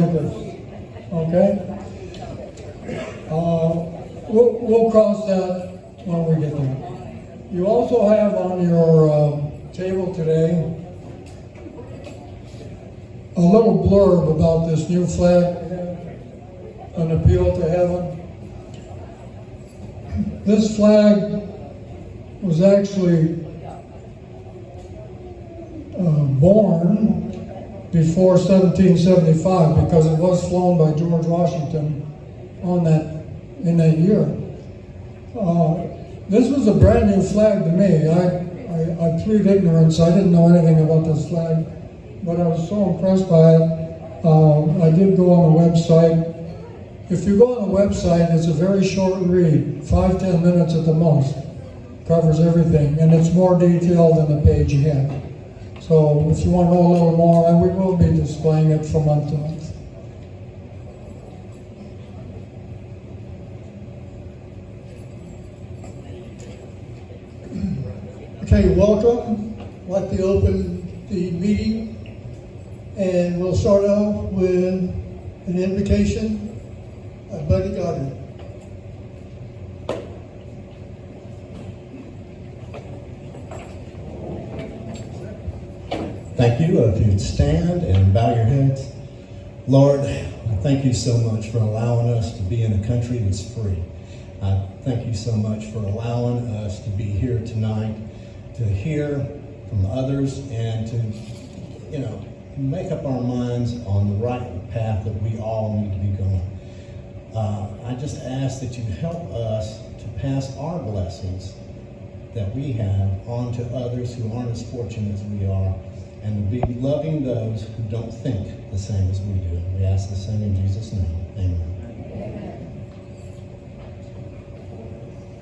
did this. Okay? We'll cross that when we get there. You also have on your table today a little blurb about this new flag, an appeal to heaven. This flag was actually born before 1775 because it was flown by George Washington in that year. This was a brand new flag to me. I plead ignorance. I didn't know anything about this flag, but I was so impressed by it. I did go on the website. If you go on the website, it's a very short read, 5-10 minutes at the most. Covers everything, and it's more detailed than the page ahead. So if you want to know a little more, and we will be displaying it from month to month. Okay, welcome. I'd like to open the meeting, and we'll start off with an invocation of Buddy Goddard. Thank you. If you'd stand and bow your heads. Lord, I thank you so much for allowing us to be in a country that's free. I thank you so much for allowing us to be here tonight to hear from others and to, make up our minds on the right path that we all need to be going. I just ask that you help us to pass our blessings that we have on to others who aren't as fortunate as we are, and to be loving those who don't think the same as we do. We ask the same in Jesus' name. Amen.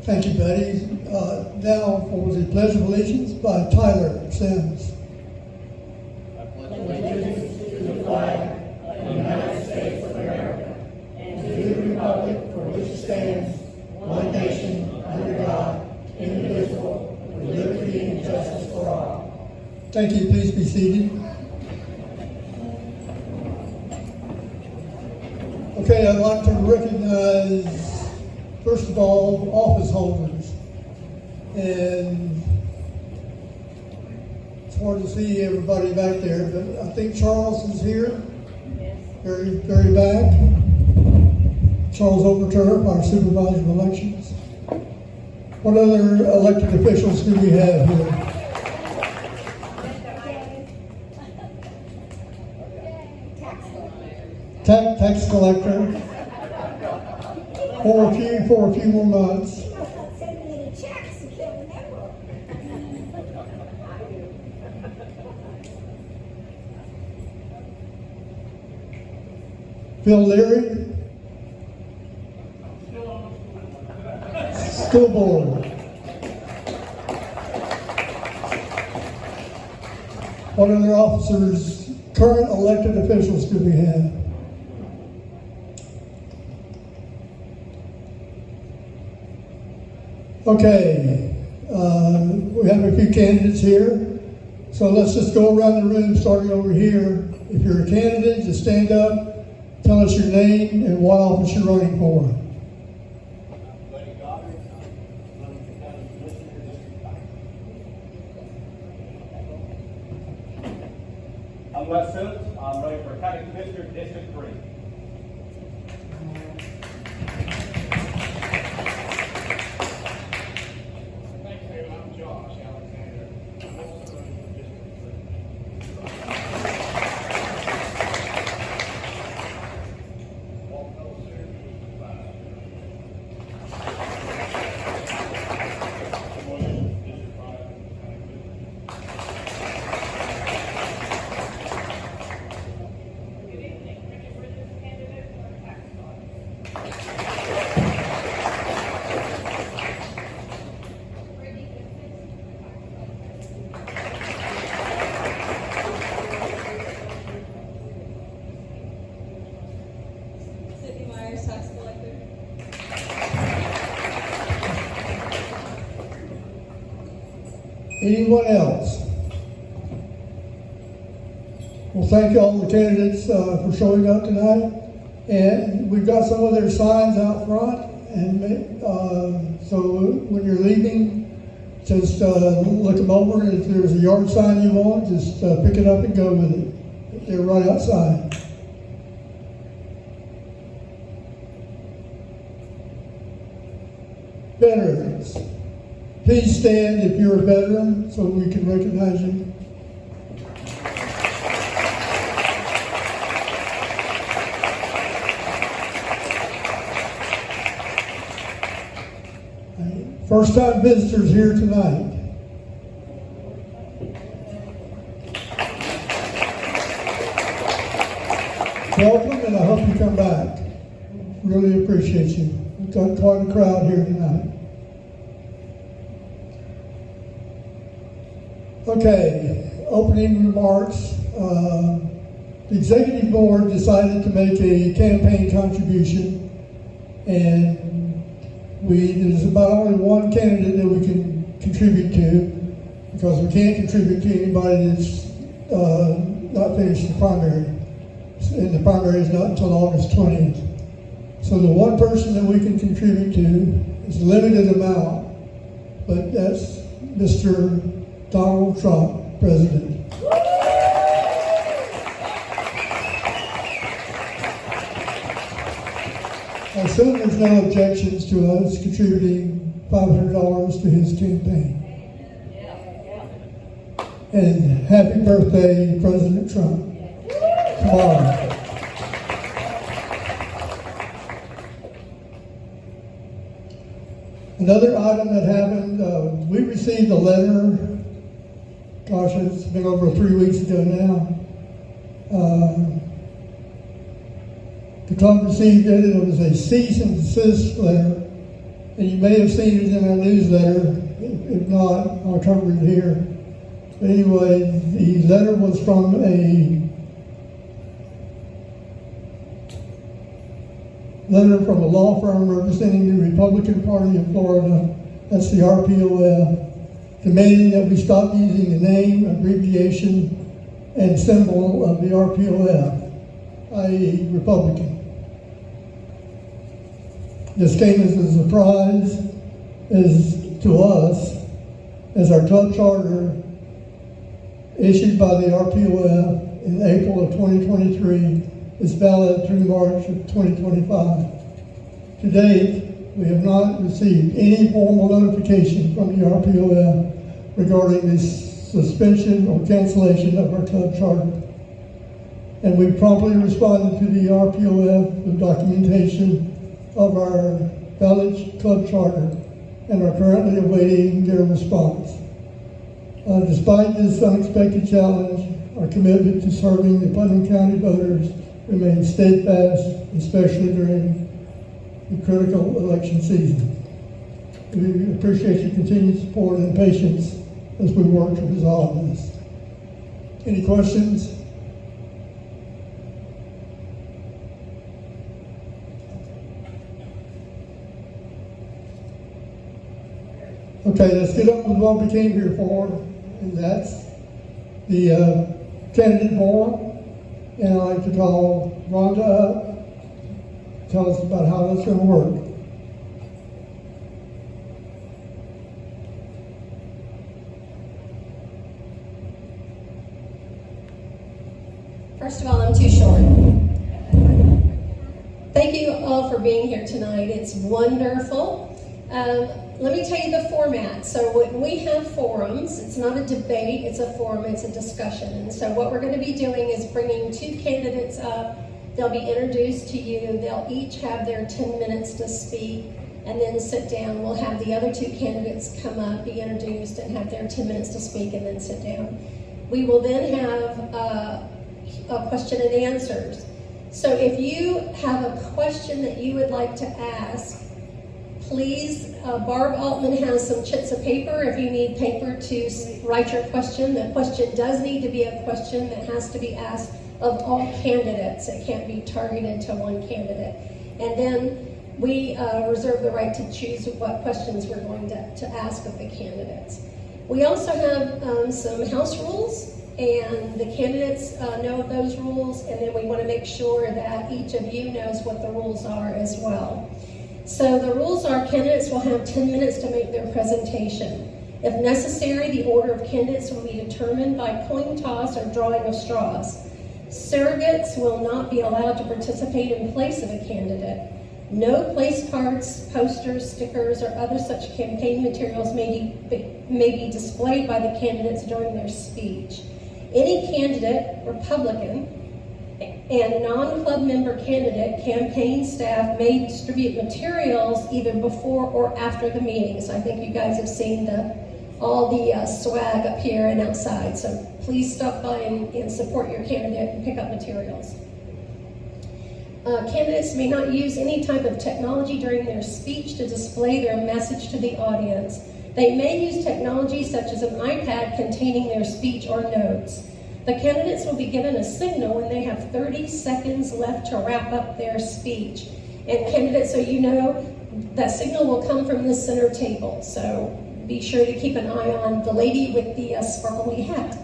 Thank you, Buddy. Now for the Pledge of Allegiance by Tyler Sims. I pledge allegiance to the flag of the United States of America and to the republic for which it stands, one nation, under God, indivisible, with liberty and justice for all. Thank you. Please be seated. Okay, I'd like to recognize, first of all, office holders. And it's hard to see everybody back there, but I think Charles is here. Very, very back. Charles Overturf, our supervisor of elections. What other elected officials do we have here? Tax collector for a few more months. Phil Leary, school board. What other officers, current elected officials do we have? Okay, we have a few candidates here, so let's just go around the room, starting over here. If you're a candidate, just stand up, tell us your name and what office you're running for. Buddy Goddard, running for County Commissioner, District 5. I'm Les Simmons. I'm running for County Commissioner, District 3. Anyone else? Well, thank all the candidates for showing up tonight. And we've got some of their signs out front. And so when you're leaving, just look them over. And if there's a yard sign you want, just pick it up and go with it. They're right outside. Veterans, please stand if you're a veteran so we can recognize you. First-time visitors here tonight. Welcome, and I hope you come back. Really appreciate you. We've got quite a crowd here tonight. Okay, opening remarks. The executive board decided to make a campaign contribution, and there's about only one candidate that we can contribute to, because we can't contribute to anybody that's not finished the primary. And the primary is not until August 20th. So the one person that we can contribute to is a limited amount, but that's Mr. Donald Trump, President. I assume there's no objections to us contributing $500 to his campaign. And happy birthday, President Trump. Tomorrow. Another item that happened, we received a letter, gosh, it's been over 3 weeks ago now. The club received it, and it was a cease and desist letter. And you may have seen it in our newsletter. If not, I'll cover it here. But anyway, the letter was from a law firm representing the Republican Party of Florida, that's the RPOF, demanding that we stop using the name, abbreviation, and symbol of the RPOF, i.e. Republican. This came as a surprise to us, as our club charter issued by the RPOF in April of 2023 is valid through March of 2025. To date, we have not received any formal notification from the RPOF regarding the suspension or cancellation of our club charter. And we promptly responded to the RPOF with documentation of our valid club charter and are currently awaiting their response. Despite this unexpected challenge, our commitment to serving the Putnam County voters remains steadfast, especially during the critical election season. We appreciate your continued support and patience as we work to resolve this. Any questions? Okay, let's get on with what we came here for, and that's the candidate forum. And I'd like to call Rhonda up, tell us about how that's going to work. First of all, I'm too short. Thank you all for being here tonight. It's wonderful. Let me tell you the format. So when we have forums, it's not a debate, it's a forum, it's a discussion. And so what we're going to be doing is bringing two candidates up. They'll be introduced to you. They'll each have their 10 minutes to speak and then sit down. We'll have the other two candidates come up, be introduced, and have their 10 minutes to speak and then sit down. We will then have a question and answers. So if you have a question that you would like to ask, please, Barb Altman has some chits of paper if you need paper to write your question. The question does need to be a question that has to be asked of all candidates. It can't be targeted to one candidate. And then we reserve the right to choose what questions we're going to ask of the candidates. We also have some house rules. and the candidates know of those rules, and then we want to make sure that each of you knows what the rules are as well. So the rules are candidates will have 10 minutes to make their presentation. If necessary, the order of candidates will be determined by coin toss or drawing of straws. Surrogates will not be allowed to participate in place of a candidate. No place cards, posters, stickers, or other such campaign materials may be displayed by the candidates during their speech. Any candidate, Republican, and non-club member candidate campaign staff may distribute materials either before or after the meetings. I think you guys have seen all the swag up here and outside, so please stop by and support your candidate and pick up materials. Candidates may not use any type of technology during their speech to display their message to the audience. They may use technology such as an iPad containing their speech or notes. The candidates will be given a signal when they have 30 seconds left to wrap up their speech. And candidates, so you know, that signal will come from the center table. So be sure to keep an eye on the lady with the sparkly hat.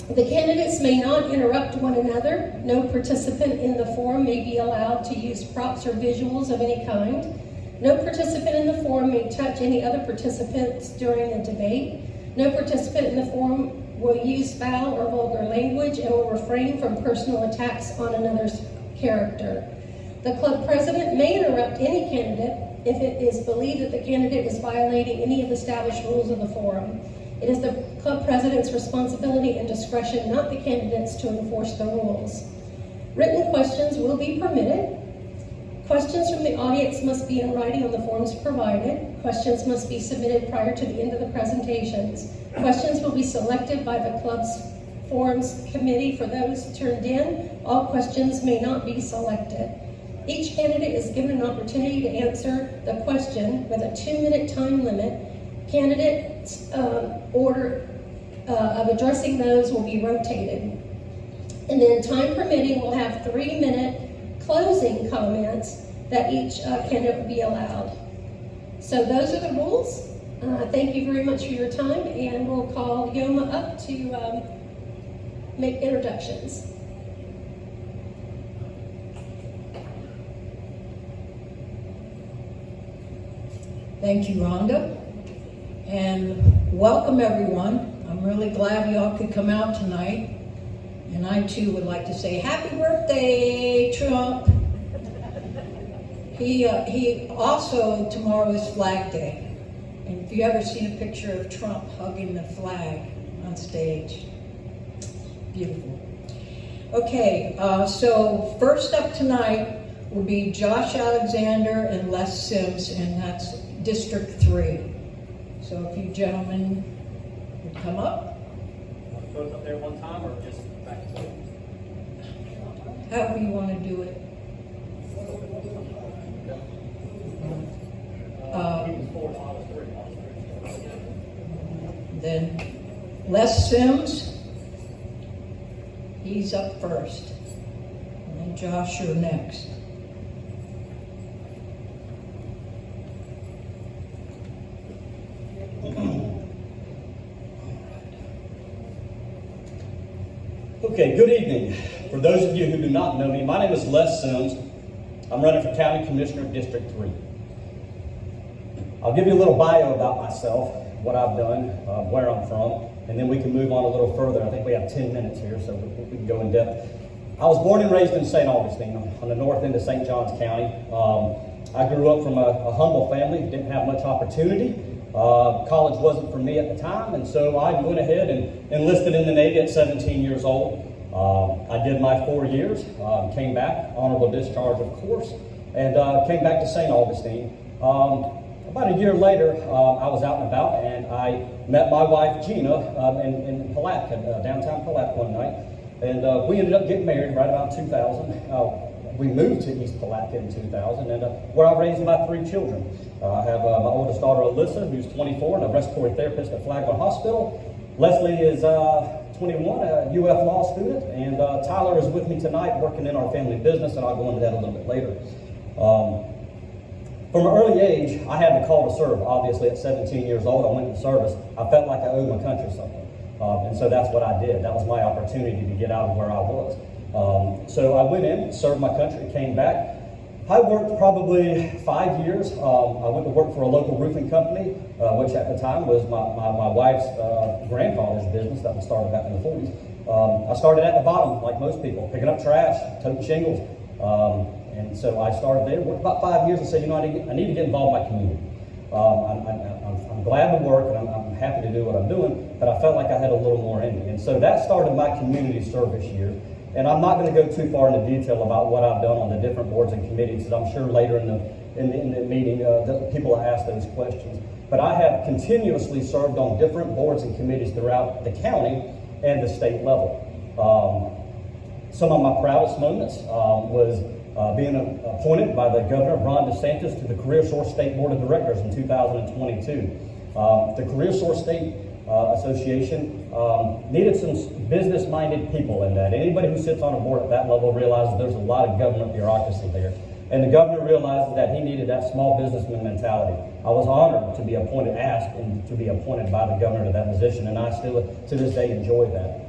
The candidates may not interrupt one another. No participant in the forum may be allowed to use props or visuals of any kind. No participant in the forum may touch any other participants during the debate. No participant in the forum will use foul or vulgar language and will refrain from personal attacks on another's character. The club president may interrupt any candidate if it is believed that the candidate is violating any of the established rules of the forum. It is the club president's responsibility and discretion, not the candidates, to enforce the rules. Written questions will be permitted. Questions from the audience must be in writing on the forms provided. Questions must be submitted prior to the end of the presentations. Questions will be selected by the club's forms committee. For those turned in, all questions may not be selected. Each candidate is given an opportunity to answer the question with a 2-minute time limit. Candidates' order of addressing those will be rotated. And then, time permitting, we'll have 3-minute closing comments that each candidate will be allowed. So those are the rules. Thank you very much for your time, and we'll call Yoma up to make introductions. Thank you, Rhonda, and welcome everyone. I'm really glad y'all could come out tonight, and I too would like to say happy birthday, Trump. He also, tomorrow is Flag Day, and if you ever seen a picture of Trump hugging the flag on stage, beautiful. Okay, so first up tonight will be Josh Alexander and Les Sims, and that's District 3. So if you gentlemen would come up. Both up there one time or just back and forth? However you want to do it. Then Les Sims, he's up first. And then Josh, you're next. Okay, good evening. For those of you who do not know me, my name is Les Sims. I'm running for County Commissioner of District 3. I'll give you a little bio about myself, what I've done, where I'm from, and then we can move on a little further. I think we have 10 minutes here, so we can go in depth. I was born and raised in St. Augustine on the north end of St. Johns County. I grew up from a humble family, didn't have much opportunity. College wasn't for me at the time, and so I went ahead and enlisted in the Navy at 17 years old. I did my 4 years, came back, honorable discharge of course, and came back to St. Augustine. About a year later, I was out and about, and I met my wife Gina in Palatka, downtown Palatka one night, and we ended up getting married right about 2000. We moved to East Palatka in 2000, and where I raised my 3 children. I have my oldest daughter, Alyssa, who's 24, and a respiratory therapist at Flagler Hospital. Leslie is 21, a UF law student, and Tyler is with me tonight working in our family business, and I'll go into that a little bit later. From an early age, I had the call to serve. Obviously, at 17 years old, I went into service. I felt like I owed my country something. And so that's what I did. That was my opportunity to get out of where I was. So I went in, served my country, came back. I worked probably 5 years. I went to work for a local roofing company, which at the time was my wife's grandfather's business that was started back in the 40s. I started at the bottom, like most people, picking up trash, toting shingles. And so I started there, worked about 5 years, and said, you know, I need to get involved in my community. I'm glad to work, and I'm happy to do what I'm doing, but I felt like I had a little more in me. And so that started my community service years. And I'm not going to go too far into detail about what I've done on the different boards and committees, because I'm sure later in the meeting people will ask those questions. But I have continuously served on different boards and committees throughout the county and the state level. Some of my proudest moments was being appointed by the Governor Ron DeSantis to the Career Source State Board of Directors in 2022. The Career Source State Association needed some business-minded people in that. Anybody who sits on a board at that level realizes there's a lot of government bureaucracy there. And the governor realized that he needed that small businessman mentality. I was honored to be appointed, asked, and to be appointed by the governor to that position, and I still, to this day, enjoy that.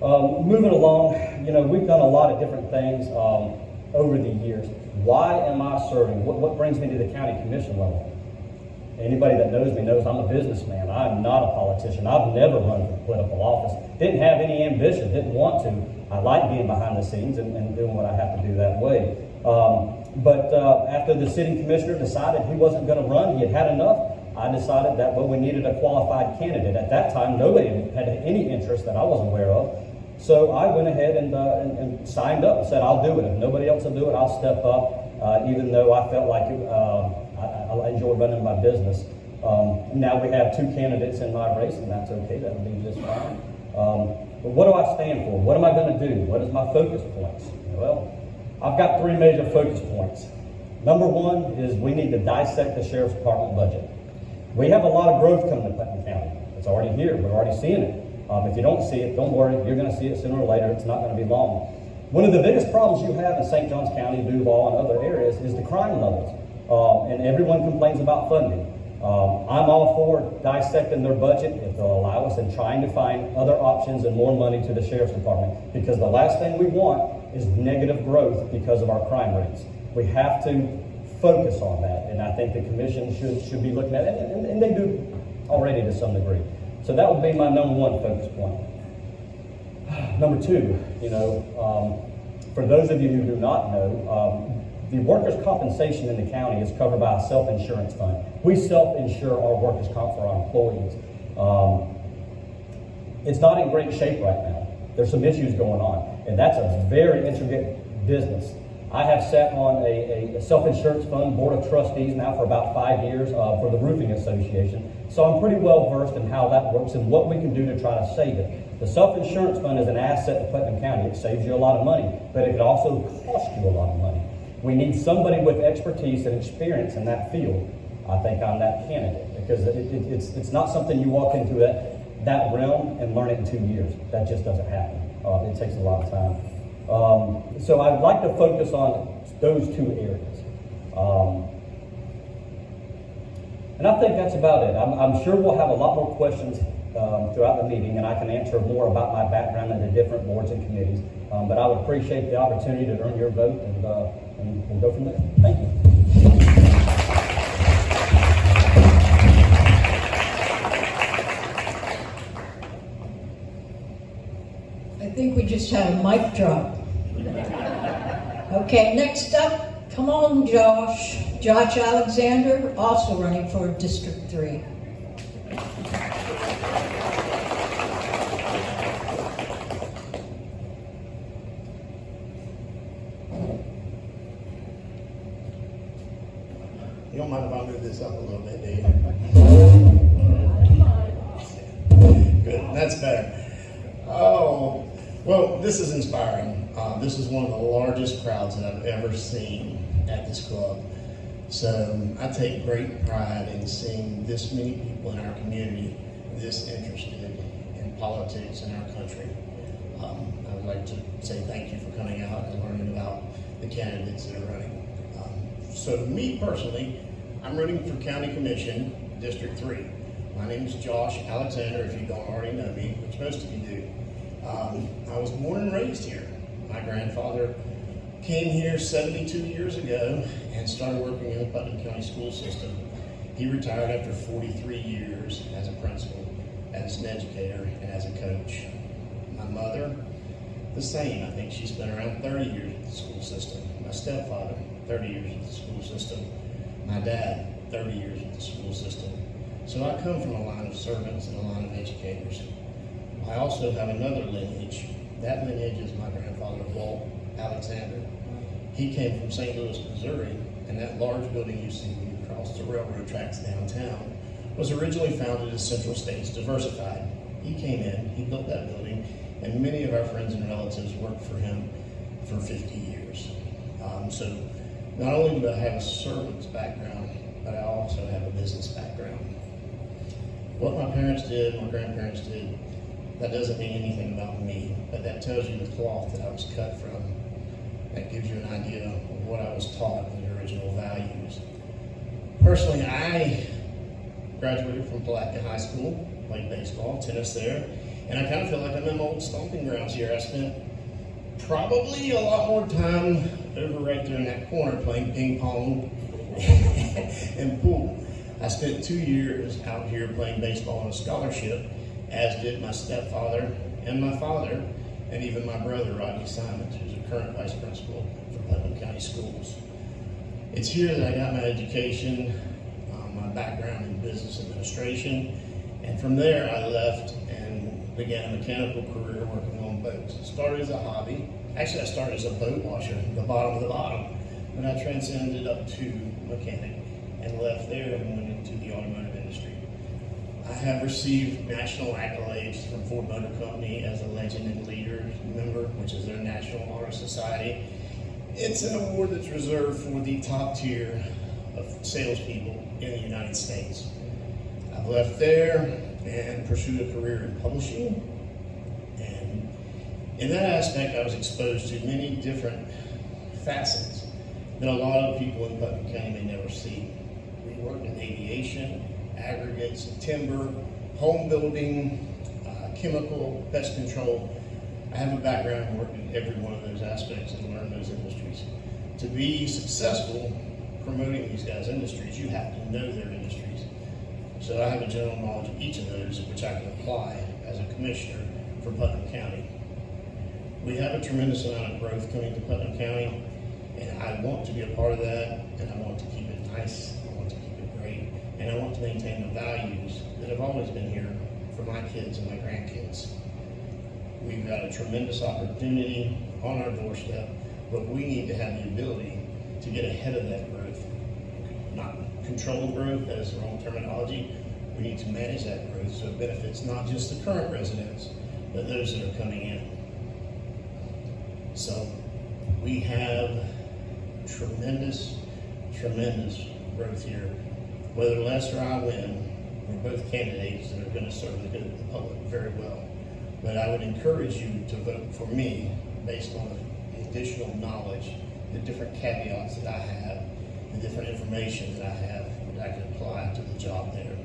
Moving along, you know, we've done a lot of different things over the years. Why am I serving? What brings me to the county commission level? Anybody that knows me knows I'm a businessman. I'm not a politician. I've never run for political office. Didn't have any ambition, didn't want to. I like being behind the scenes and doing what I have to do that way. But after the city commissioner decided he wasn't going to run, he had had enough, I decided that, well, we needed a qualified candidate. At that time, nobody had any interest that I was aware of. So I went ahead and signed up and said, I'll do it. If nobody else will do it, I'll step up, even though I felt like I enjoy running my business. Now we have 2 candidates in my race, and that's okay. That'll be just fine. But what do I stand for? What am I going to do? What is my focus points? Well, I've got 3 major focus points. Number 1 is we need to dissect the Sheriff's Department budget. We have a lot of growth coming to Putnam County. It's already here. We're already seeing it. If you don't see it, don't worry. You're going to see it sooner or later. It's not going to be long. One of the biggest problems you have in St. Johns County, Duval, and other areas is the crime levels. And everyone complains about funding. I'm all for dissecting their budget if they'll allow us and trying to find other options and more money to the Sheriff's Department, because the last thing we want is negative growth because of our crime rates. We have to focus on that, and I think the commission should be looking at it, and they do already to some degree. So that would be my number 1 focus point. Number 2, you know, for those of you who do not know, the workers' compensation in the county is covered by a self-insurance fund. We self-insure our workers' comp for our employees. It's not in great shape right now. There's some issues going on, and that's a very intricate business. I have sat on a self-insurance fund board of trustees now for about 5 years for the Roofing Association. So I'm pretty well versed in how that works and what we can do to try to save it. The self-insurance fund is an asset to Putnam County. It saves you a lot of money, but it could also cost you a lot of money. We need somebody with expertise and experience in that field. I think I'm that candidate, because it's not something you walk into that realm and learn it in 2 years. That just doesn't happen. It takes a lot of time. So I'd like to focus on those 2 areas. And I think that's about it. I'm sure we'll have a lot more questions throughout the meeting, and I can answer more about my background in the different boards and committees. But I would appreciate the opportunity to earn your vote, and we'll go from there. Thank you. I think we just had a mic drop. Okay, next up, come on, Josh. Josh Alexander, also running for District 3. You don't mind if I move this up a little bit, do you? Good, that's better. Oh, well, this is inspiring. This is one of the largest crowds that I've ever seen at this club. So I take great pride in seeing this many people in our community this interested in politics in our country. I would like to say thank you for coming out and learning about the candidates that are running. So me personally, I'm running for County Commission, District 3. My name is Josh Alexander, if you don't already know me, which most of you do. I was born and raised here. My grandfather came here 72 years ago and started working in the Putnam County school system. He retired after 43 years as a principal, as an educator, and as a coach. My mother, the same. I think she spent around 30 years at the school system. My stepfather, 30 years at the school system. My dad, 30 years at the school system. So I come from a line of servants and a line of educators. I also have another lineage. That lineage is my grandfather, Walt Alexander. He came from St. Louis, Missouri, and that large building you see when you cross the railroad tracks downtown was originally founded as Central States Diversified. He came in, he built that building, and many of our friends and relatives worked for him for 50 years. So not only do I have a servant's background, but I also have a business background. What my parents did, my grandparents did, that doesn't mean anything about me, but that tells you the cloth that I was cut from. That gives you an idea of what I was taught and the original values. Personally, I graduated from Palatka High School, played baseball, tennis there, and I kind of feel like I'm in my old stomping grounds here. I spent probably a lot more time over right there in that corner playing ping pong and pool. I spent 2 years out here playing baseball on a scholarship, as did my stepfather and my father, and even my brother, Rodney Simons, who's a current vice principal for Putnam County Schools. It's here that I got my education, my background in business administration, and from there I left and began a mechanical career working on boats. It started as a hobby. Actually, I started as a boat washer, the bottom of the bottom, but I transcended up to mechanic and left there and went into the automotive industry. I have received national accolades from Ford Motor Company as a Legend and Leader member, which is their National Honor Society. It's an award that's reserved for the top tier of salespeople in the United States. I've left there and pursued a career in publishing. And in that aspect, I was exposed to many different facets that a lot of people in Putnam County may never see. We worked in aviation, aggregates, timber, home building, chemical, pest control. I have a background in working in every one of those aspects and learned those industries. To be successful promoting these guys' industries, you have to know their industries. So I have a general knowledge of each of those, which I can apply as a commissioner for Putnam County. We have a tremendous amount of growth coming to Putnam County, and I want to be a part of that, and I want to keep it nice, I want to keep it great, and I want to maintain the values that have always been here for my kids and my grandkids. We've got a tremendous opportunity on our doorstep, but we need to have the ability to get ahead of that growth. Not control growth, that is the wrong terminology. We need to manage that growth so it benefits not just the current residents, but those that are coming in. So we have tremendous growth here. Whether Les or I win, we're both candidates that are going to serve the public very well. But I would encourage you to vote for me based on the additional knowledge, the different caveats that I have, the different information that I have that I can apply to the job there.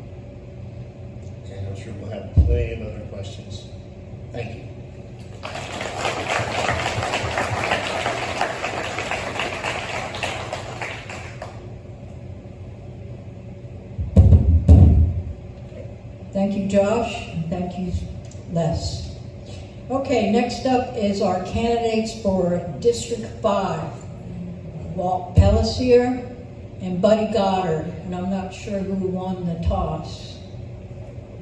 And I'm sure we'll have plenty of other questions. Thank you. Thank you, Josh, and thank you, Les. Okay, next up is our candidates for District 5. Walt Pellissier and Buddy Goddard, and I'm not sure who won the toss.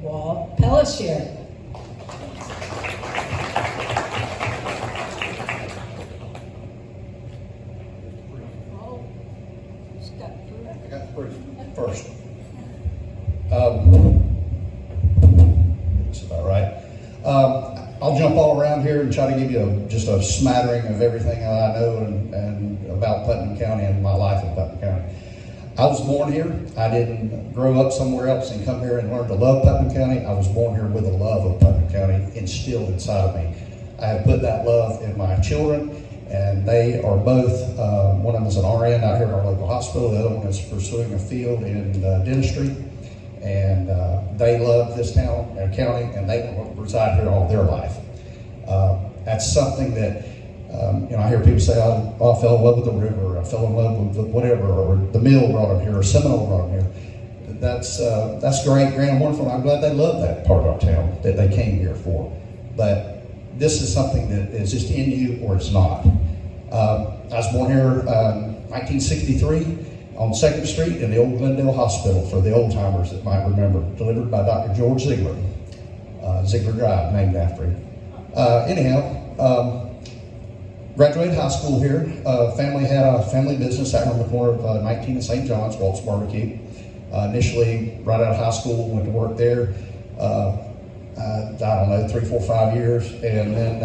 Walt Pellissier. I got first. That's about right. I'll jump all around here and try to give you just a smattering of everything that I know and about Putnam County and my life in Putnam County. I was born here. I didn't grow up somewhere else and come here and learn to love Putnam County. I was born here with a love of Putnam County instilled inside of me. I have put that love in my children, and and they are both, one of them is an RN out here at our local hospital, the other one is pursuing a field in dentistry, and they love this town and county, and they want to reside here all their life. That's something that, I hear people say, I fell in love with the river, or I fell in love with whatever, or the mill brought them here, or Seminole brought them here. That's great, and wonderful, and I'm glad they love that part of our town that they came here for. But this is something that is just in you or it's not. I was born here 1963 on 2nd Street in the old Glendale Hospital, for the old timers that might remember, delivered by Dr. George Ziegler. Ziegler Drive, named after him. Graduated high school here. Family had a family business out on the corner of 19 and St. John's, Walt's Barbecue. Initially, right out of high school, went to work there. I don't know, 3, 4, 5 years, and then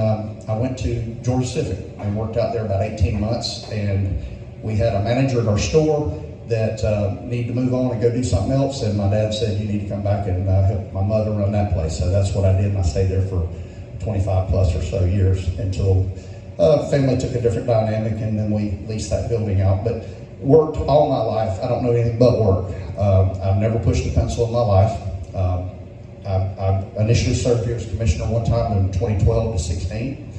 I went to Georgia Pacific and worked out there about 18 months, and we had a manager at our store that needed to move on and go do something else, and my dad said, you need to come back and help my mother run that place. So that's what I did, and I stayed there for 25 plus or so years until family took a different dynamic, and then we leased that building out. But worked all my life. I don't know anything but work. I've never pushed a pencil in my life. I initially served here as commissioner one time in 2012 to 16.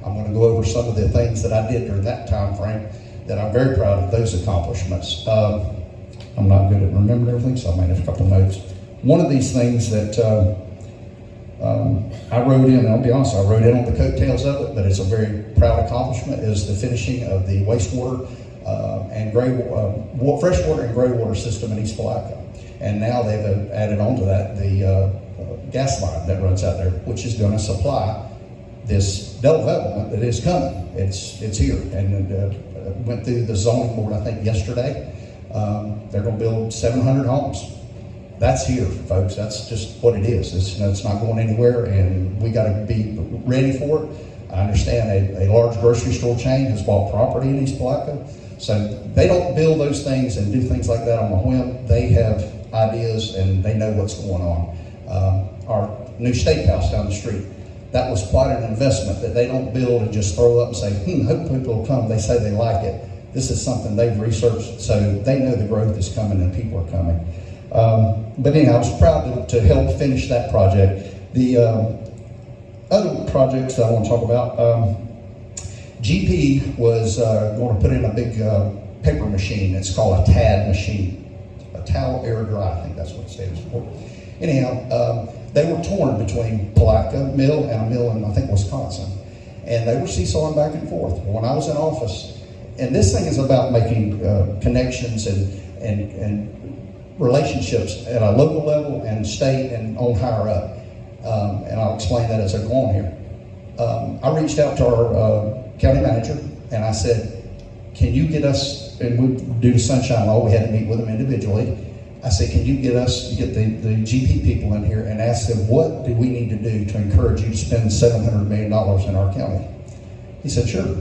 I'm going to go over some of the things that I did during that time frame that I'm very proud of those accomplishments. I'm not good at remembering everything, so I made a couple notes. One of these things that I wrote in, and I'll be honest, I wrote in on the coattails of it, but it's a very proud accomplishment, is the finishing of the wastewater and freshwater and gray water system in East Palatka. And now they've added on to that the gas line that runs out there, which is going to supply this development that is coming. It's here, and went through the zoning board, I think, yesterday. They're going to build 700 homes. That's here, folks. That's just what it is. It's not going anywhere, and we got to be ready for it. I understand a large grocery store chain has bought property in East Palatka, so they don't build those things and do things like that on a whim. They have ideas, and they know what's going on. Our new steakhouse down the street, that was quite an investment that they don't build and just throw up and say, hope people will come. They say they like it. This is something they've researched, so they know the growth is coming and people are coming. But anyhow, I was proud to help finish that project. The other projects that I want to talk about, GP was going to put in a big paper machine. It's called a TAD machine, a towel air dry, I think that's what it stands for. Anyhow, they were torn between Palatka Mill and a mill in, I think, Wisconsin. And they were seesawing back and forth. When I was in office, and this thing is about making connections and relationships at a local level and state and on higher up. And I'll explain that as I go on here. I reached out to our county manager and I said, can you get us, and due to sunshine law, we had to meet with them individually. I said, can you get the GP people in here and ask them, what do we need to do to encourage you to spend $700 million in our county? He said, sure.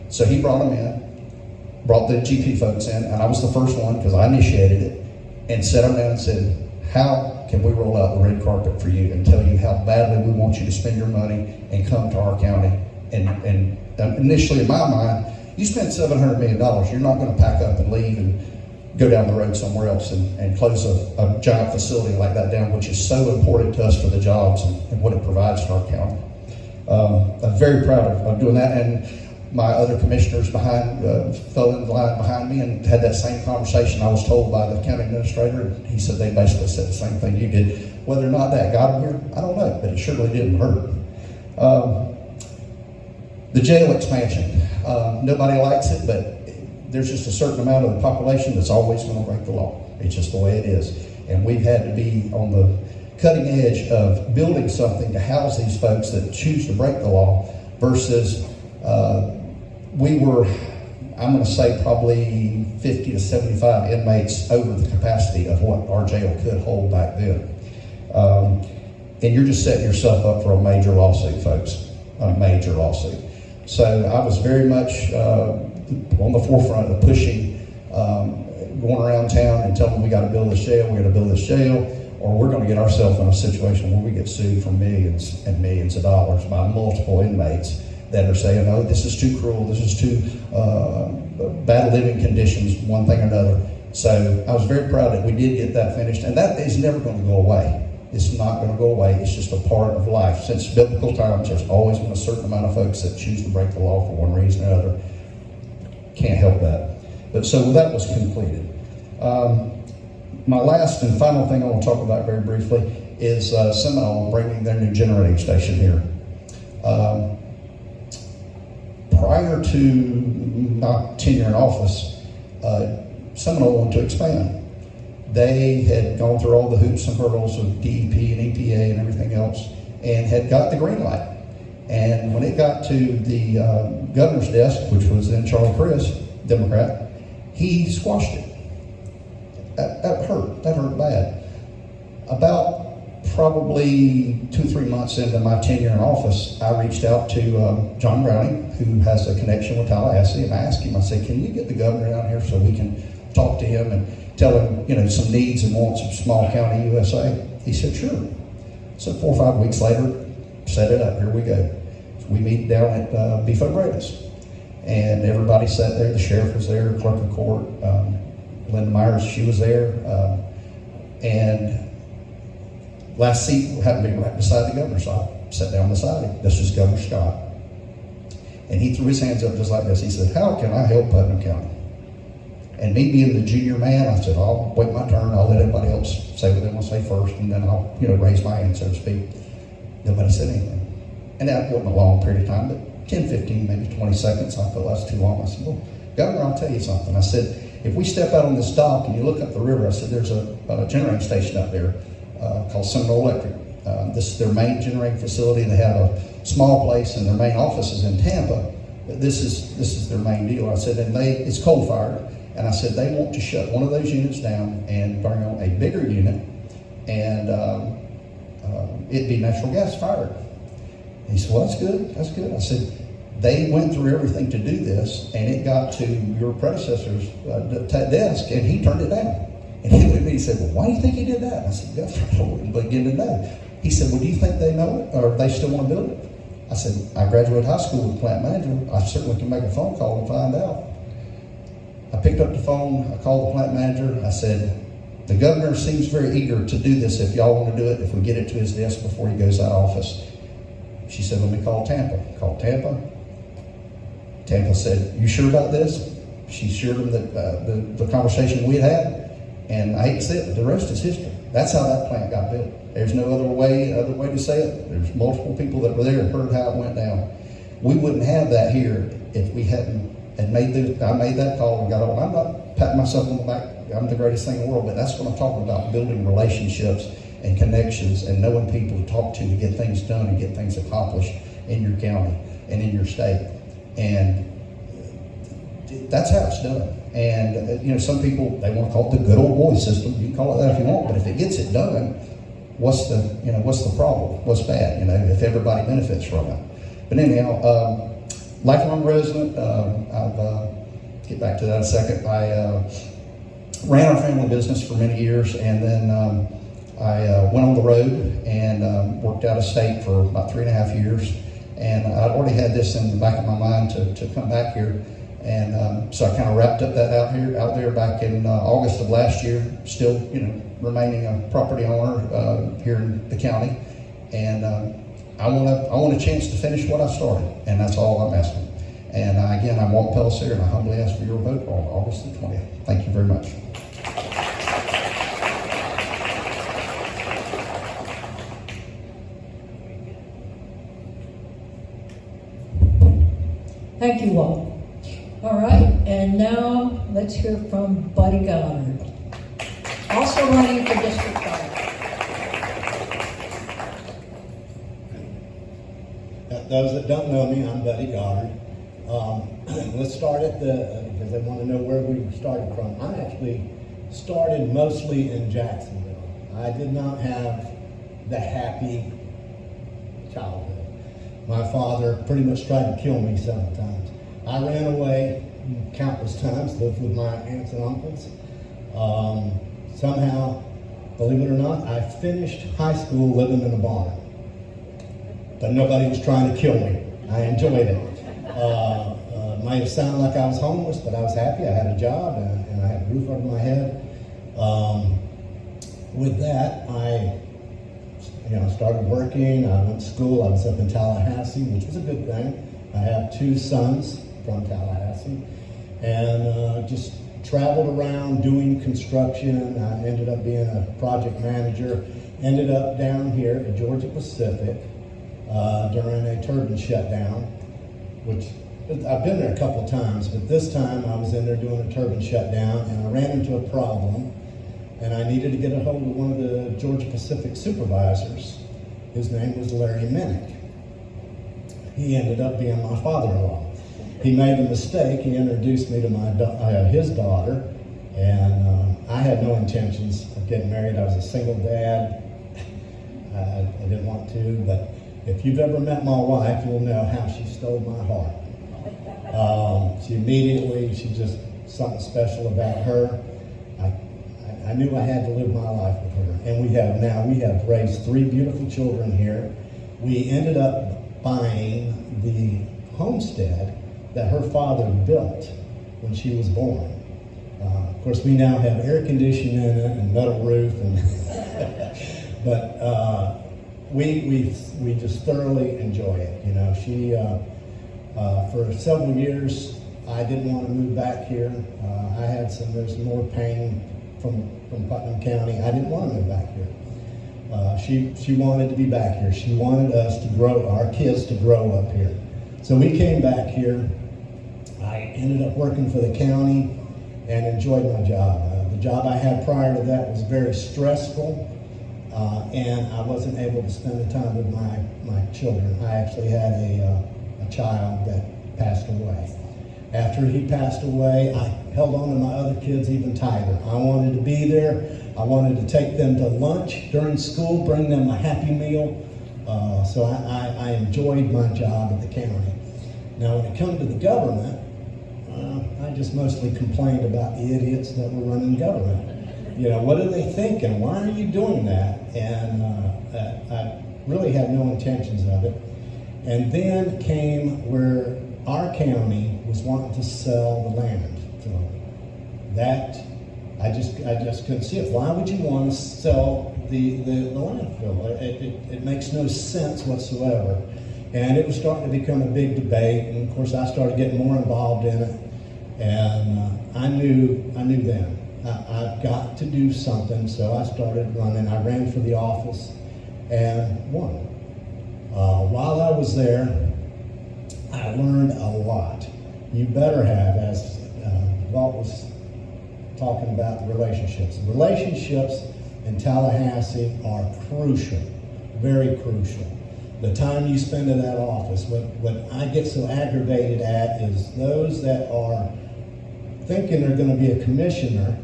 So he brought them in, brought the GP folks in, and I was the first one because I initiated it, and sat them down and said, how can we roll out the red carpet for you and tell you how badly we want you to spend your money and come to our county? And initially in my mind, you spend $700 million, you're not going to pack up and leave and go down the road somewhere else and close a giant facility like that down, which is so important to us for the jobs and what it provides to our county. I'm very proud of doing that, and my other commissioners fell in the line behind me and had that same conversation. I was told by the county administrator, and he said they basically said the same thing you did. Whether or not that got them here, I don't know, but it surely didn't hurt. The jail expansion, nobody likes it, but there's just a certain amount of the population that's always going to break the law. It's just the way it is. And we've had to be on the cutting edge of building something to house these folks that choose to break the law versus we were, I'm going to say, probably 50 to 75 inmates over the capacity of what our jail could hold back then. And you're just setting yourself up for a major lawsuit, folks, a major lawsuit. So I was very much on the forefront of pushing, going around town and telling them we got to build this jail, we got to build this jail, or we're going to get ourselves in a situation where we get sued for millions and millions of dollars by multiple inmates that are saying, oh, this is too cruel, this is too bad living conditions, one thing or another. So I was very proud that we did get that finished, and that is never going to go away. It's not going to go away. It's just a part of life. Since biblical times, there's always been a certain amount of folks that choose to break the law for one reason or another. Can't help that. But so that was completed. My last and final thing I want to talk about very briefly is Seminole bringing their new generating station here. Prior to my tenure in office, Seminole wanted to expand. They had gone through all the hoops and hurdles of DEP and EPA and everything else and had got the green light. And when it got to the governor's desk, which was then Charlie Crist, Democrat, he squashed it. That hurt. That hurt bad. About probably 2-3 months into my tenure in office, I reached out to John Browning, who has a connection with Tallahassee, and I asked him, I said, can you get the governor down here so we can talk to him and tell him, some needs and wants of small county USA? He said, sure. So 4 or 5 weeks later, set it up. Here we go. So we meet down at Bifo Bradis. And everybody sat there. The sheriff was there, clerk of court, Linda Myers, she was there. And last seat happened to be right beside the governor, so I sat down beside him. This was Governor Scott. And he threw his hands up just like this. He said, how can I help Putnam County? And me being the junior man, I said, I'll wait my turn. I'll let everybody else say what they want to say first, and then I'll, raise my hand, so to speak. Nobody said anything. And that wasn't a long period of time, but 10, 15, maybe 20 seconds. I thought that's too long. I said, well, Governor, I'll tell you something. I said, if we step out on this dock and you look up the river, I said, there's a generating station out there called Seminole Electric. This is their main generating facility. They have a small place, and their main office is in Tampa. But this is their main deal. I said, and it's coal fired. And I said, they want to shut one of those units down and bring on a bigger unit, and it'd be natural gas fired. And he said, well, that's good. That's good. I said, they went through everything to do this, and it got to your predecessor's desk, and he turned it down. And he looked at me and he said, well, why do you think he did that? And I said, Governor, I wouldn't begin to know. He said, well, do you think they know it, or they still want to build it? I said, I graduated high school with a plant manager. I certainly can make a phone call and find out. I picked up the phone, I called the plant manager. I said, the governor seems very eager to do this if y'all want to do it, if we get it to his desk before he goes out of office. She said, let me call Tampa. Called Tampa. Tampa said, you sure about this? She assured him that the conversation we had, and I hate to say it, but the rest is history. That's how that plant got built. There's no other way to say it. There's multiple people that were there and heard how it went down. We wouldn't have that here if we hadn't I made that call and got on. I'm not patting myself on the back. I'm the greatest thing in the world, but that's what I'm talking about, building relationships and connections and knowing people to talk to get things done and get things accomplished in your county and in your state. And that's how it's done. And some people, they want to call it the good old boy system. You can call it that if you want, but if it gets it done, what's the problem? What's bad? If everybody benefits from it. But anyhow, lifelong resident. I'll get back to that in a second. I ran our family business for many years, and then I went on the road and worked out of state for about 3.5 years. And I'd already had this in the back of my mind to come back here. And so I kind of wrapped up that out there back in August of last year. Still, remaining a property owner here in the county, and I want a chance to finish what I started, and that's all I'm asking. And again, I'm Walt Pellissier, and I humbly ask for your vote on August the 20th. Thank you very much. Thank you, Walt. All right, and now let's hear from Buddy Goddard, also running for District 5. Those that don't know me, I'm Buddy Goddard. Let's start at because they want to know where we started from. I actually started mostly in Jacksonville. I did not have the happy childhood. My father pretty much tried to kill me several times. I ran away countless times, lived with my aunts and uncles. Somehow, believe it or not, I finished high school living in a barn. But nobody was trying to kill me. I enjoyed it. Might have sounded like I was homeless, but I was happy. I had a job and I had a roof over my head. With that, I started working. I went to school. I was up in Tallahassee, which was a good thing. I have 2 sons from Tallahassee, and just traveled around doing construction. I ended up being a project manager. Ended up down here at Georgia Pacific during a turbine shutdown, which I've been there a couple of times, but this time I was in there doing a turbine shutdown, and I ran into a problem, and I needed to get a hold of one of the Georgia Pacific supervisors. His name was Larry Minnick. He ended up being my father-in-law. He made a mistake. He introduced me to his daughter, and I had no intentions of getting married. I was a single dad. I didn't want to, but if you've ever met my wife, you'll know how she stole my heart. She just, something special about her. I knew I had to live my life with her. And we have raised 3 beautiful children here. We ended up buying the homestead that her father built when she was born. Of course, we now have air conditioning in it and metal roof, but we just thoroughly enjoy it. She for several years I didn't want to move back here. There's more pain from Putnam County. I didn't want to move back here. She wanted to be back here. She wanted us to grow, our kids to grow up here. So we came back here. I ended up working for the county and enjoyed my job. The job I had prior to that was very stressful, and I wasn't able to spend the time with my children. I actually had a child that passed away. After he passed away, I held on to my other kids even tighter. I wanted to be there. I wanted to take them to lunch during school, bring them a Happy Meal. So I enjoyed my job at the county. Now, when it comes to the government, I just mostly complained about the idiots that were running government. What are they thinking? Why are you doing that? And I really had no intentions of it. And then came where our county was wanting to sell the land to them. That, I just couldn't see it. Why would you want to sell the landfill? It makes no sense whatsoever. And it was starting to become a big debate, and of course I started getting more involved in it. And I knew then, I've got to do something, so I started running. I ran for the office and won. While I was there, I learned a lot. You better have, as Walt was talking about the relationships. Relationships in Tallahassee are crucial, very crucial. The time you spend in that office, what I get so aggravated at is those that are thinking they're going to be a commissioner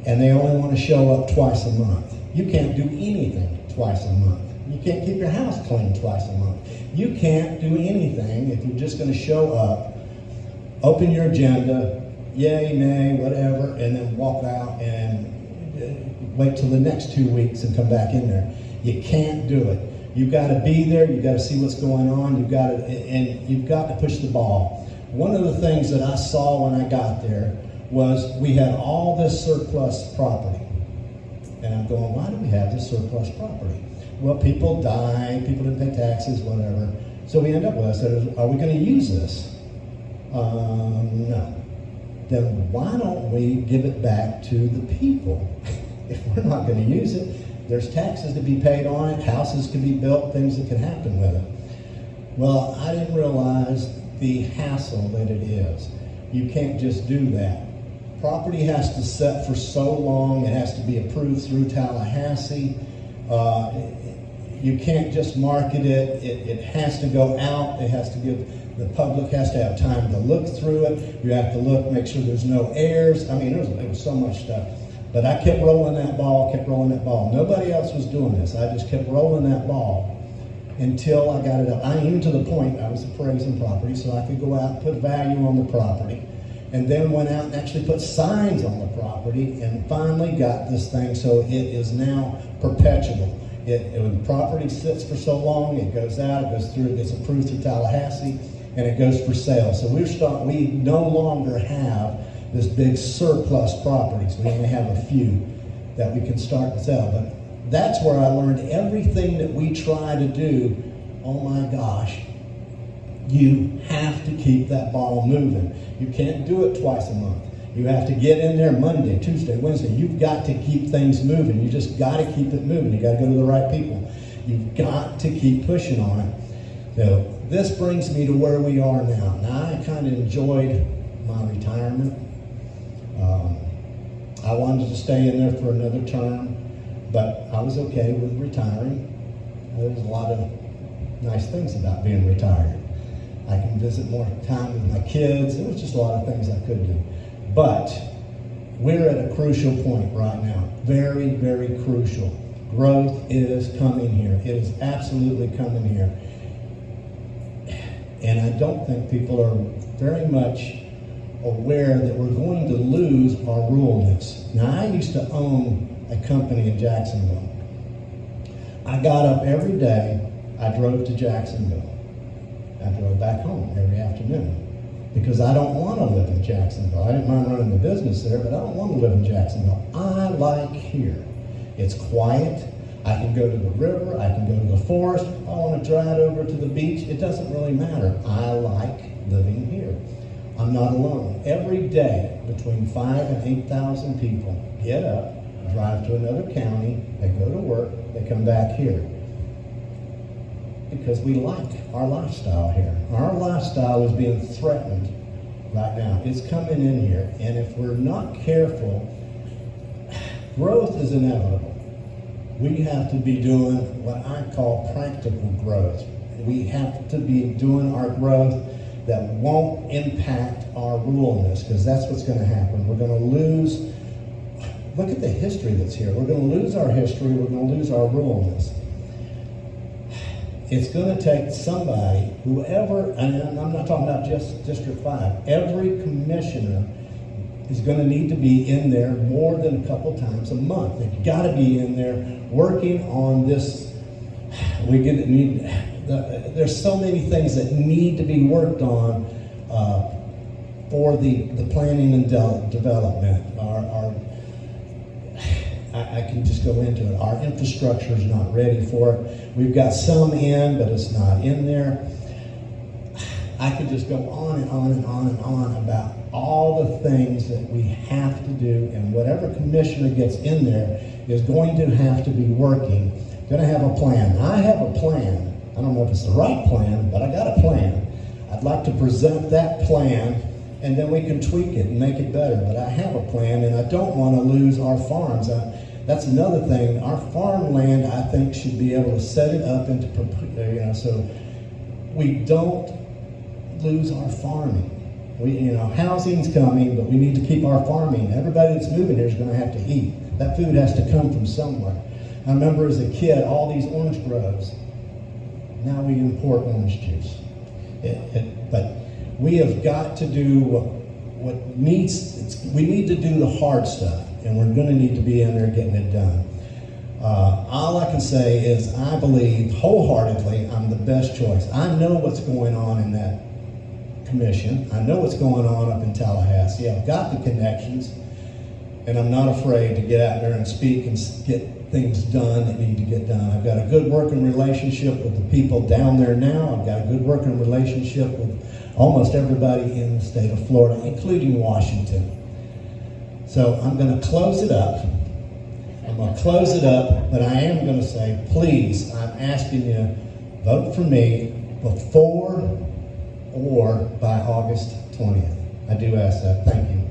and they only want to show up twice a month. You can't do anything twice a month. You can't keep your house clean twice a month. You can't do anything if you're just going to show up, open your agenda, yay, nay, whatever, and then walk out and wait till the next 2 weeks and come back in there. You can't do it. You've got to be there. You've got to see what's going on. You've got to push the ball. One of the things that I saw when I got there was we had all this surplus property. And I'm going, why do we have this surplus property? Well, people die, people didn't pay taxes, whatever. So we end up with, I said, are we going to use this? No. Then why don't we give it back to the people? If we're not going to use it, there's taxes to be paid on it, houses can be built, things that can happen with it. Well, I didn't realize the hassle that it is. You can't just do that. Property has to set for so long, it has to be approved through Tallahassee. You can't just market it. It has to go out. It has to the public has to have time to look through it. You have to look, make sure there's no errors. I mean, there was so much stuff. But I kept rolling that ball, Nobody else was doing this. I just kept rolling that ball until I got it up. Even to the point I was appraising property so I could go out and put value on the property. And then went out and actually put signs on the property and finally got this thing so it is now perpetual. When the property sits for so long, it goes out, it goes through, it gets approved through Tallahassee, and it goes for sale. So we no longer have this big surplus properties. We only have a few that we can start to sell. But that's where I learned everything that we try to do. Oh my gosh, you have to keep that ball moving. You can't do it twice a month. You have to get in there Monday, Tuesday, Wednesday. You've got to keep things moving. You just got to keep it moving. You got to go to the right people. You've got to keep pushing on it. So this brings me to where we are now. Now I kind of enjoyed my retirement. I wanted to stay in there for another term, but I was okay with retiring. There was a lot of nice things about being retired. I can visit more time with my kids. There was just a lot of things I could do. But we're at a crucial point right now. Very, very crucial. Growth is coming here. It is absolutely coming here. And I don't think people are very much aware that we're going to lose our ruralness. Now, I used to own a company in Jacksonville. I got up every day. I drove to Jacksonville. I drove back home every afternoon. Because I don't want to live in Jacksonville. I didn't mind running the business there, but I don't want to live in Jacksonville. I like here. It's quiet. I can go to the river. I can go to the forest. I want to drive over to the beach. It doesn't really matter. I like living here. I'm not alone. Every day, between 5,000 and 8,000 people get up, drive to another county, they go to work, they come back here. Because we like our lifestyle here. Our lifestyle is being threatened right now. It's coming in here, and if we're not careful, growth is inevitable. We have to be doing what I call practical growth. We have to be doing our growth that won't impact our ruralness, because that's what's going to happen. We're going to lose, look at the history that's here. We're going to lose our history, we're going to lose our ruralness. It's going to take somebody, whoever, and I'm not talking about just District 5, every commissioner is going to need to be in there more than a couple times a month. They've got to be in there working on this. There's so many things that need to be worked on for the planning and development. I can just go into it. Our infrastructure is not ready for it. We've got some in, but it's not in there. I could just go on and on and on and on about all the things that we have to do, and whatever commissioner gets in there is going to have to be working, going to have a plan. I have a plan. I don't know if it's the right plan, but I got a plan. I'd like to present that plan, and then we can tweak it and make it better. But I have a plan, and I don't want to lose our farms. That's another thing. Our farmland, I think, should be able to set it up into, so we don't lose our farming. Housing's coming, but we need to keep our farming. Everybody that's moving here is going to have to eat. That food has to come from somewhere. I remember as a kid, all these orange groves. Now we import orange juice. But we have got to do we need to do the hard stuff, and we're going to need to be in there getting it done. All I can say is I believe wholeheartedly I'm the best choice. I know what's going on in that commission. I know what's going on up in Tallahassee. I've got the connections, and I'm not afraid to get out there and speak and get things done that need to get done. I've got a good working relationship with the people down there now. I've got a good working relationship with almost everybody in the state of Florida, including Washington. So I'm going to close it up. But I am going to say, please, I'm asking you, vote for me before or by August 20th. I do ask that. Thank you.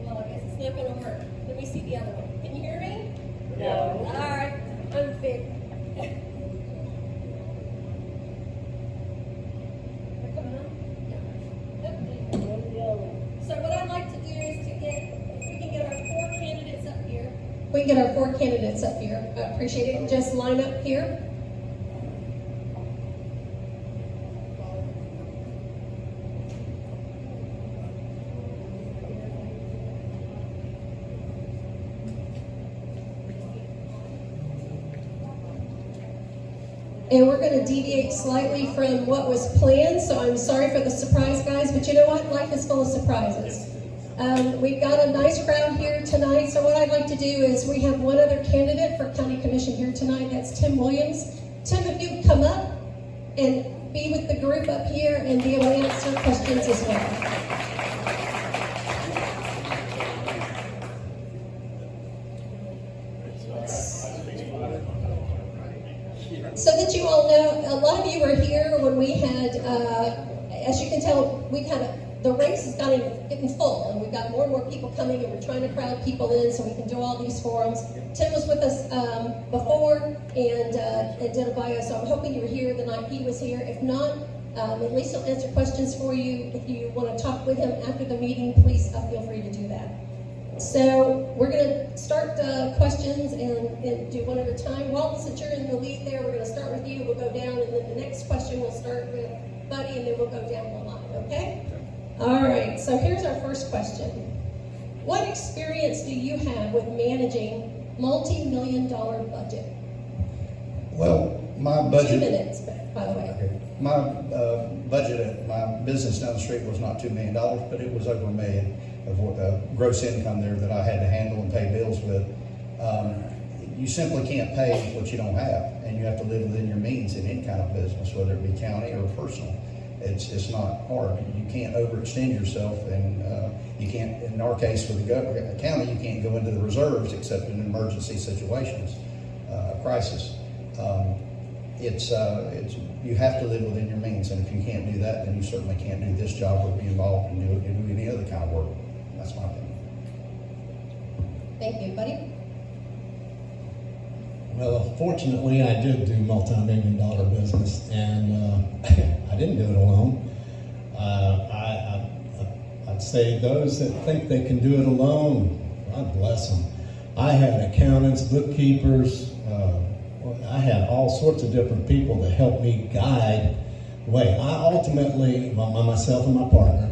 Well, I guess it's not going to work. Let me see the other one. Can you hear me? No. All right. I'm big. So what I'd like to do is we can get our 4 candidates up here. we can get our 4 candidates up here. I appreciate it. Just line up here. And we're going to deviate slightly from what was planned, so I'm sorry for the surprise, guys, but you know what? Life is full of surprises. We've got a nice crowd here tonight, so what I'd like to do is we have one other candidate for County Commission here tonight. That's Tim Williams. Tim, if you would come up and be with the group up here and be able to answer questions as well. So that you all know, a lot of you were here when we had, as you can tell, the race is getting full, and we've got more and more people coming, and we're trying to crowd people in so we can do all these forums. Tim was with us before and did a bio, so I'm hoping you were here the night he was here. If not, at least he'll answer questions for you. If you want to talk with him after the meeting, please feel free to do that. So we're going to start questions and do one at a time. Walton, since you're in the lead there, we're going to start with you. We'll go down, and then the next question we'll start with Buddy, and then we'll go down the line, okay? All right, so here's our first question. What experience do you have with managing multi-million-dollar budget? Well, my budget. 2 minutes, by the way. Okay. My budget at my business down the street was not $2 million, but it was over $1 million of gross income there that I had to handle and pay bills with. You simply can't pay what you don't have, and you have to live within your means in any kind of business, whether it be county or personal. It's not hard. You can't overextend yourself, and you can't. In our case, with the county, you can't go into the reserves except in emergency situations, crisis. It's you have to live within your means, and if you can't do that, then you certainly can't do this job or be involved and do any other kind of work. That's my opinion. Thank you, Buddy. Well, fortunately, I did do multi-million-dollar business, and I didn't do it alone. I'd say those that think they can do it alone, God bless them. I had accountants, bookkeepers, I had all sorts of different people that helped me guide the way. I ultimately, myself and my partner,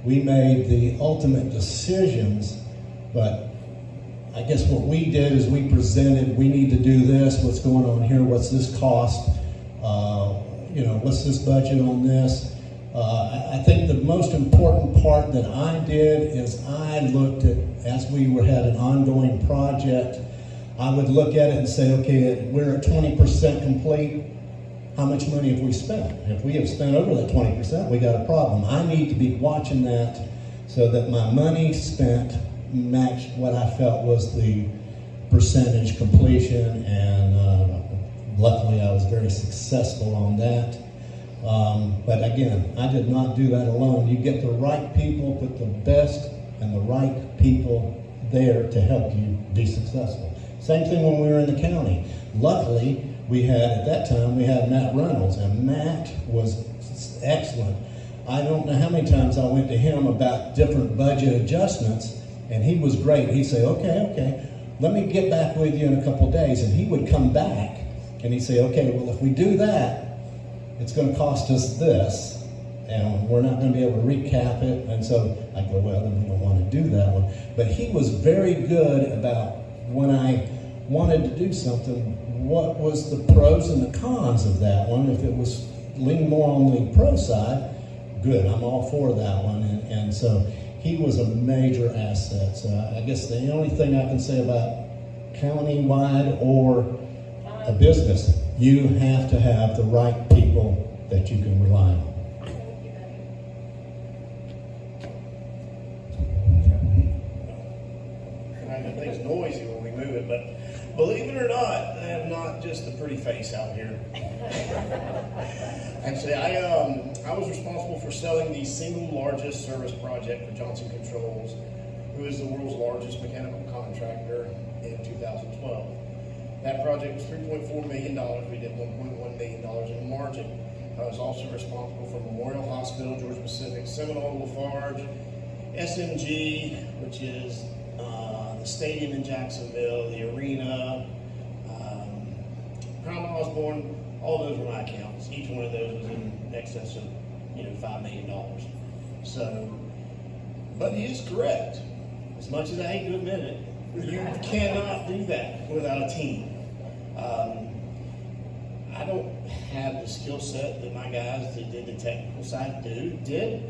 we made the ultimate decisions, but I guess what we did is we presented, we need to do this, what's going on here, what's this cost, what's this budget on this. I think the most important part that I did is I looked at, as we had an ongoing project, I would look at it and say, okay, we're at 20% complete. How much money have we spent? If we have spent over that 20%, we got a problem. I need to be watching that so that my money spent matched what I felt was the percentage completion, and luckily I was very successful on that. But again, I did not do that alone. You get the right people, put the best and the right people there to help you be successful. Same thing when we were in the county. Luckily, at that time, we had Matt Reynolds, and Matt was excellent. I don't know how many times I went to him about different budget adjustments, and he was great. He'd say, okay, let me get back with you in a couple days. And he would come back, and he'd say, okay, well, if we do that, it's going to cost us this, and we're not going to be able to recap it. And so I go, well, then we don't want to do that one. But he was very good about when I wanted to do something, what was the pros and the cons of that one. If it was leaning more on the pro side, good, I'm all for that one. And so he was a major asset. So I guess the only thing I can say about county-wide or a business, you have to have the right people that you can rely on. Things noisy when we move it, but believe it or not, I am not just a pretty face out here. Actually, I was responsible for selling the single largest service project for Johnson Controls, who is the world's largest mechanical contractor, in 2012. That project was $3.4 million. We did $1.1 million in margin. I was also responsible for Memorial Hospital, Georgia Pacific, Seminole, Lafarge, SMG, which is the stadium in Jacksonville, the arena, Crown Osborne, all those were my accounts. Each one of those was in excess of, $5 million. So, but he is correct. As much as I hate to admit it, you cannot do that without a team. I don't have the skill set that my guys that did the technical side did,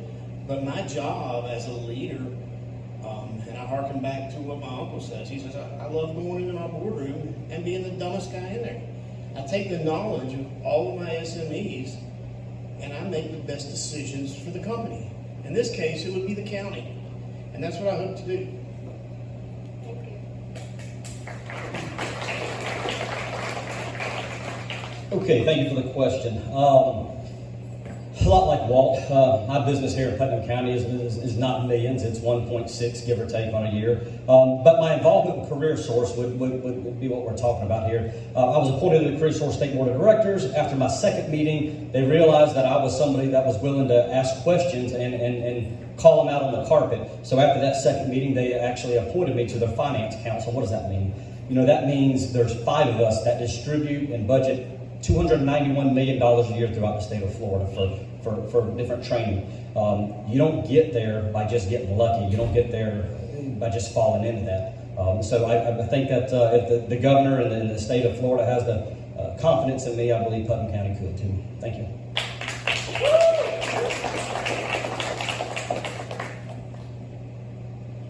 but my job as a leader, and I harken back to what my uncle says. He says, I love going into my boardroom and being the dumbest guy in there. I take the knowledge of all of my SMEs and I make the best decisions for the company. In this case, it would be the county. And that's what I hope to do. Okay, thank you for the question. A lot like Walt, my business here in Putnam County is not millions, it's 1.6, give or take, on a year. But my involvement with Career Source would be what we're talking about here. I was appointed to the Career Source State Board of Directors. After my second meeting, they realized that I was somebody that was willing to ask questions and call them out on the carpet. So after that second meeting, they actually appointed me to the Finance Council. What does that mean? That means there's 5 of us that distribute and budget $291 million a year throughout the state of Florida for different training. You don't get there by just getting lucky. You don't get there by just falling into that. So I think that if the governor and the state of Florida has the confidence in me, I believe Putnam County could too. Thank you.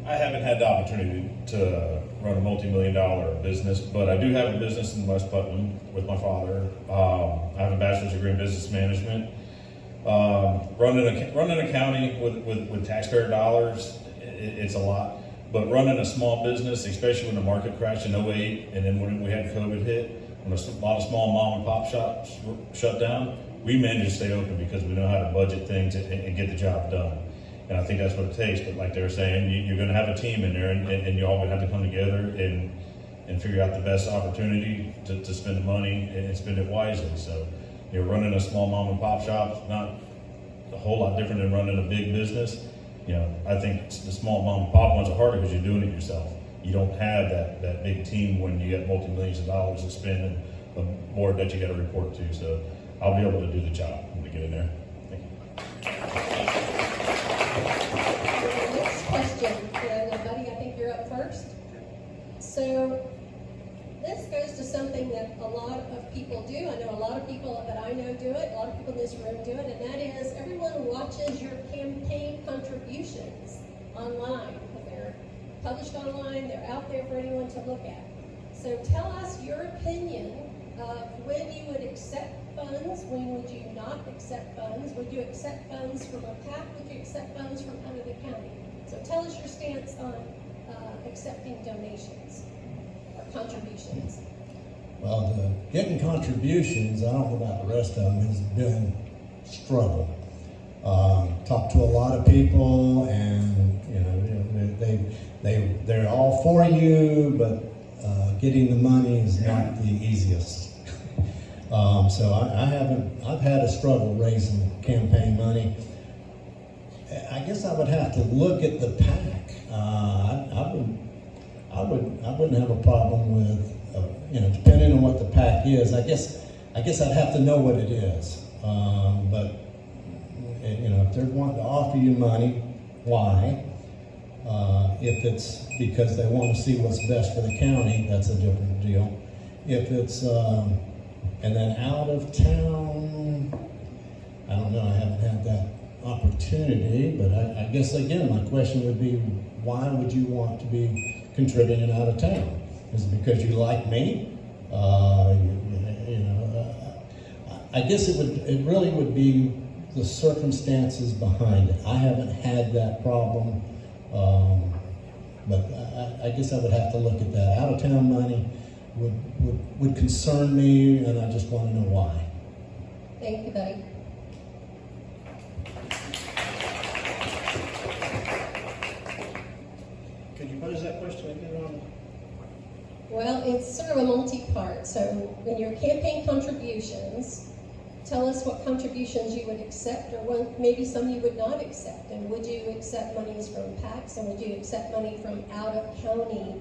I haven't had the opportunity to run a multi-million-dollar business, but I do have a business in West Putnam with my father. I have a bachelor's degree in business management. Running a county with taxpayer dollars, it's a lot. But running a small business, especially when the market crashed in 2008, and then when we had COVID hit, when a lot of small mom and pop shops shut down, we managed to stay open because we know how to budget things and get the job done. And I think that's what it takes. But like they were saying, you're going to have a team in there, and you all going to have to come together and figure out the best opportunity to spend the money and spend it wisely. So, running a small mom and pop shop, not a whole lot different than running a big business. I think the small mom and pop ones are harder because you're doing it yourself. You don't have that big team when you get multi-millions of dollars to spend and a board that you got to report to. So I'll be able to do the job when we get in there. Thank you. Next question, buddy, I think you're up first. So this goes to something that a lot of people do. I know a lot of people that I know do it, a lot of people in this room do it, and that is everyone watches your campaign contributions online. They're published online, they're out there for anyone to look at. So tell us your opinion of when you would accept funds, when would you not accept funds, would you accept funds from a PAC, would you accept funds from out of the county? So tell us your stance on accepting donations or contributions. Well, getting contributions, I don't know about the rest of them, has been a struggle. Talked to a lot of people, and they're all for you, but getting the money is not the easiest. So I've had a struggle raising campaign money. I guess I would have to look at the PAC. I wouldn't have a problem with, depending on what the PAC is. I guess I'd have to know what it is. But if they're wanting to offer you money, why? If it's because they want to see what's best for the county, that's a different deal. If it's and then out of town, I don't know. I haven't had that opportunity, but I guess again, my question would be, why would you want to be contributing out of town? Is it because you like me? I guess it really would be the circumstances behind it. I haven't had that problem, but I guess I would have to look at that. Out of town money would concern me, and I just want to know why. Thank you, buddy. Could you pose that question again, Ron? Well, it's sort of a multi-part. So in your campaign contributions, tell us what contributions you would accept, or maybe some you would not accept. And would you accept monies from PACs, and would you accept money from out-of-county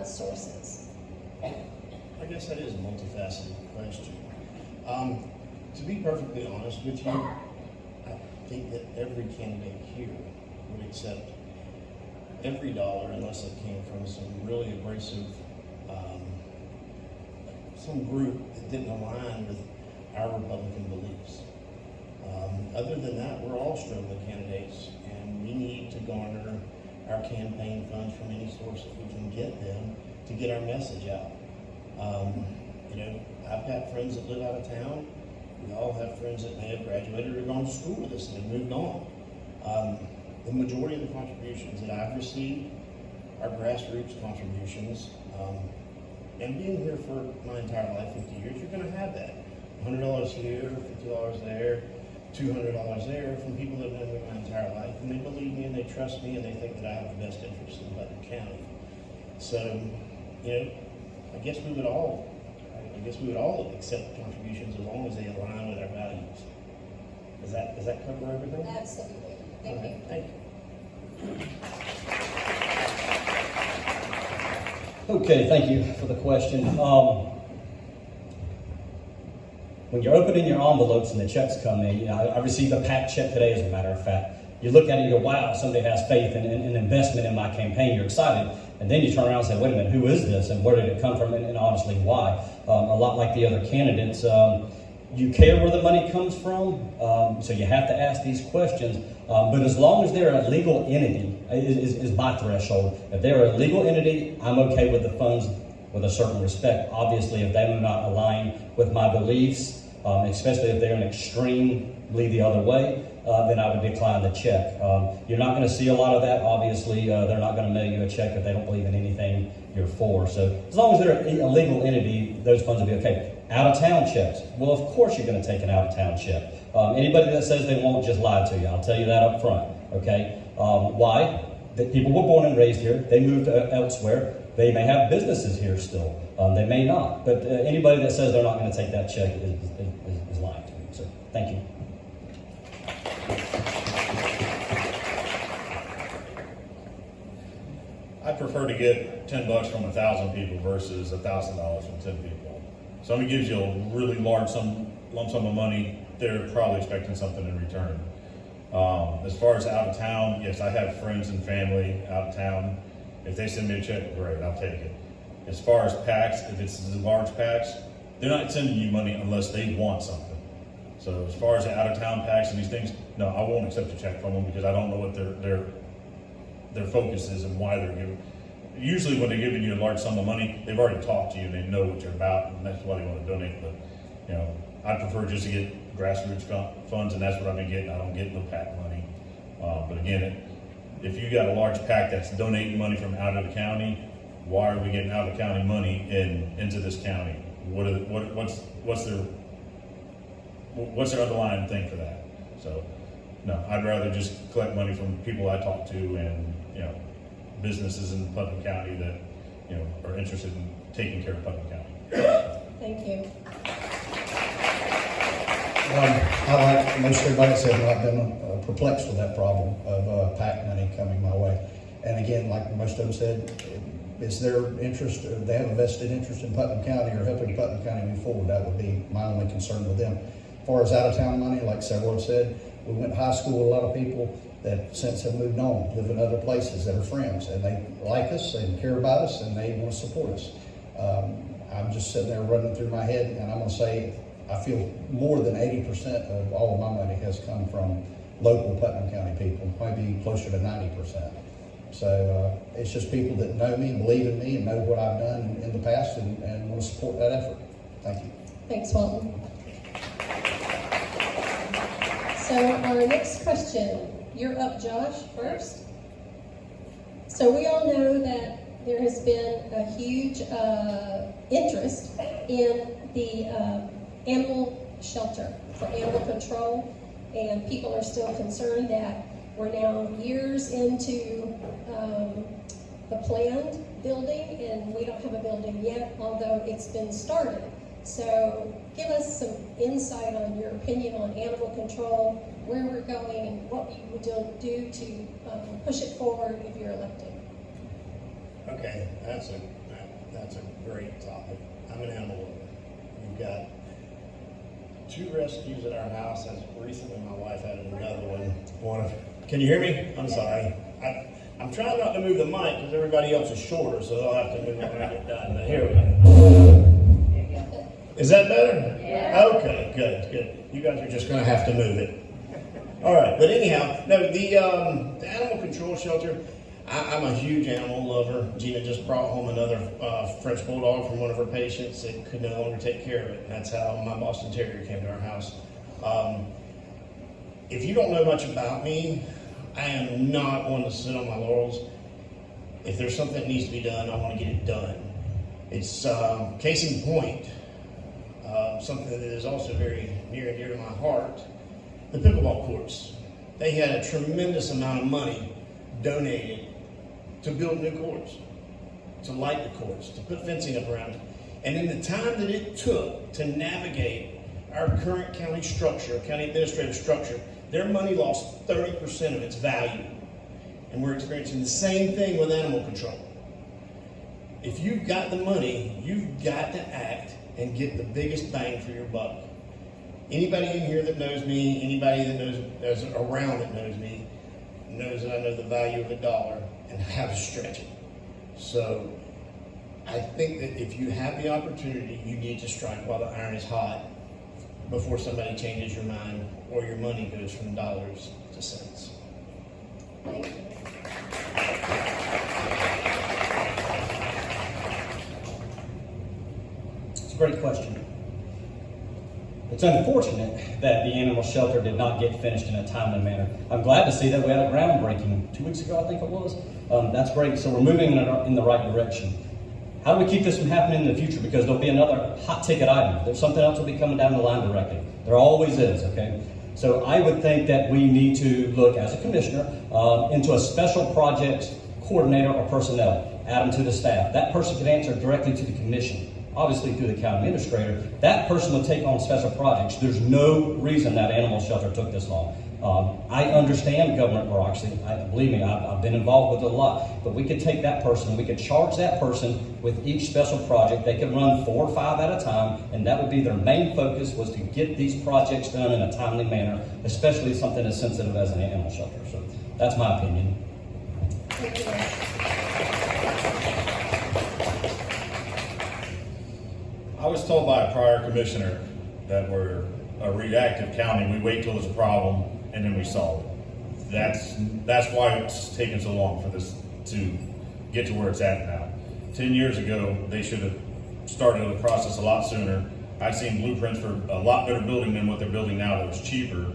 sources? I guess that is a multifaceted question. To be perfectly honest with you, I think that every candidate here would accept every dollar unless it came from some really abrasive, some group that didn't align with our Republican beliefs. Other than that, we're all struggling candidates, and we need to garner our campaign funds from any source that we can get them to get our message out. I've got friends that live out of town. We all have friends that may have graduated or gone to school with us and have moved on. The majority of the contributions that I've received are grassroots contributions. And being here for my entire life, 50 years, you're going to have that. $100 here, $50 there, $200 there from people that have known me my entire life. And they believe me and they trust me and they think that I have the best interest in Putnam County. So, I guess we would all accept contributions as long as they align with our values. Does that cover everything? Absolutely. Thank you. Thank you. Okay, thank you for the question. When you're opening your envelopes and the checks come in, I received a packed check today, as a matter of fact. You look at it and you go, wow, somebody has faith and investment in my campaign. You're excited. And then you turn around and say, wait a minute, who is this? And where did it come from? And honestly, why? A lot like the other candidates, you care where the money comes from, so you have to ask these questions. But as long as they're a legal entity, is my threshold. If they're a legal entity, I'm okay with the funds with a certain respect. Obviously, if they do not align with my beliefs, especially if they're an extremely the other way, then I would decline the check. You're not going to see a lot of that. Obviously, they're not going to mail you a check if they don't believe in anything you're for. So as long as they're a legal entity, those funds will be okay. Out-of-town checks. Well, of course you're going to take an out-of-town check. Anybody that says they won't just lie to you. I'll tell you that up front. Okay? Why? That people were born and raised here. They moved elsewhere. They may have businesses here still. They may not. But anybody that says they're not going to take that check is lying to you. So thank you. I prefer to get $10 from 1,000 people versus $1,000 from 10 people. Somebody gives you a really large lump sum of money, they're probably expecting something in return. As far as out of town, yes, I have friends and family out of town. If they send me a check, great, I'll take it. As far as packs, if it's large packs, they're not sending you money unless they want something. So as far as the out of town packs and these things, no, I won't accept a check from them because I don't know what their focus is and why they're giving. Usually when they're giving you a large sum of money, they've already talked to you and they know what you're about and that's why they want to donate. But I prefer just to get grassroots funds, and that's what I've been getting. I don't get no PAC money. But again, if you got a large PAC that's donating money from out of the county, why are we getting out of the county money into this county? What's their underlying thing for that? So, no, I'd rather just collect money from people I talk to and businesses in Putnam County that are interested in taking care of Putnam County. Thank you. I like most everybody said, I've been perplexed with that problem of PAC money coming my way. And again, like most of them said, it's their interest, they have a vested interest in Putnam County or helping Putnam County move forward. That would be my only concern with them. As far as out-of-town money, like several have said, we went to high school with a lot of people that since have moved on, live in other places that are friends, and they like us, they care about us, and they want to support us. I'm just sitting there running through my head, and I'm going to say I feel more than 80% of all of my money has come from local Putnam County people, maybe closer to 90%. So it's just people that know me, believe in me, and know what I've done in the past and want to support that effort. Thank you. Thanks, Walton. So our next question, you're up, Josh, first. So we all know that there has been a huge interest in the animal shelter for animal control, and people are still concerned that we're now years into the planned building, and we don't have a building yet, although it's been started. So give us some insight on your opinion on animal control, where we're going, and what you would do to push it forward if you're elected. Okay, that's a great topic. I'm an animal lover. We've got 2 rescues at our house. As recently, my wife added another one. Can you hear me? I'm sorry. I'm trying not to move the mic because everybody else is shorter, so they'll have to move it when I get done. But here we go. Is that better? Yeah. Okay, good. You guys are just going to have to move it. All right, but anyhow, no, the animal control shelter. I'm a huge animal lover. Gina just brought home another French bulldog from one of her patients that could no longer take care of it. And that's how my Boston Terrier came to our house. If you don't know much about me, I am not one to sit on my laurels. If there's something that needs to be done, I want to get it done. It's case in point, something that is also very near and dear to my heart, the pickleball courts. They had a tremendous amount of money donated to build new courts, to light the courts, to put fencing up around it. And in the time that it took to navigate our current county structure, county administrative structure, their money lost 30% of its value. And we're experiencing the same thing with animal control. If you've got the money, you've got to act and get the biggest bang for your buck. Anybody in here that knows me, anybody that knows around that knows me, knows that I know the value of $1 and how to stretch it. So I think that if you have the opportunity, you need to strike while the iron is hot before somebody changes your mind or your money goes from dollars to cents. Thank you. It's a great question. It's unfortunate that the animal shelter did not get finished in a timely manner. I'm glad to see that we had a groundbreaking 2 weeks ago, I think it was. That's great. So we're moving in the right direction. How do we keep this from happening in the future? Because there'll be another hot ticket item. There's something else will be coming down the line directly. There always is, okay? So I would think that we need to look, as a commissioner, into a special projects coordinator or personnel, add them to the staff. That person can answer directly to the commission. Obviously through the county administrator, that person would take on special projects. There's no reason that animal shelter took this long. I understand government bureaucracy. Believe me, I've been involved with it a lot. But we could take that person, we could charge that person with each special project. They could run 4 or 5 at a time, and that would be their main focus, was to get these projects done in a timely manner, especially something as sensitive as an animal shelter. So that's my opinion. Thank you. I was told by a prior commissioner that we're a reactive county. We wait till there's a problem and then we solve it. That's why it's taken so long for this to get to where it's at now. 10 years ago, they should have started the process a lot sooner. I've seen blueprints for a lot better building than what they're building now that was cheaper.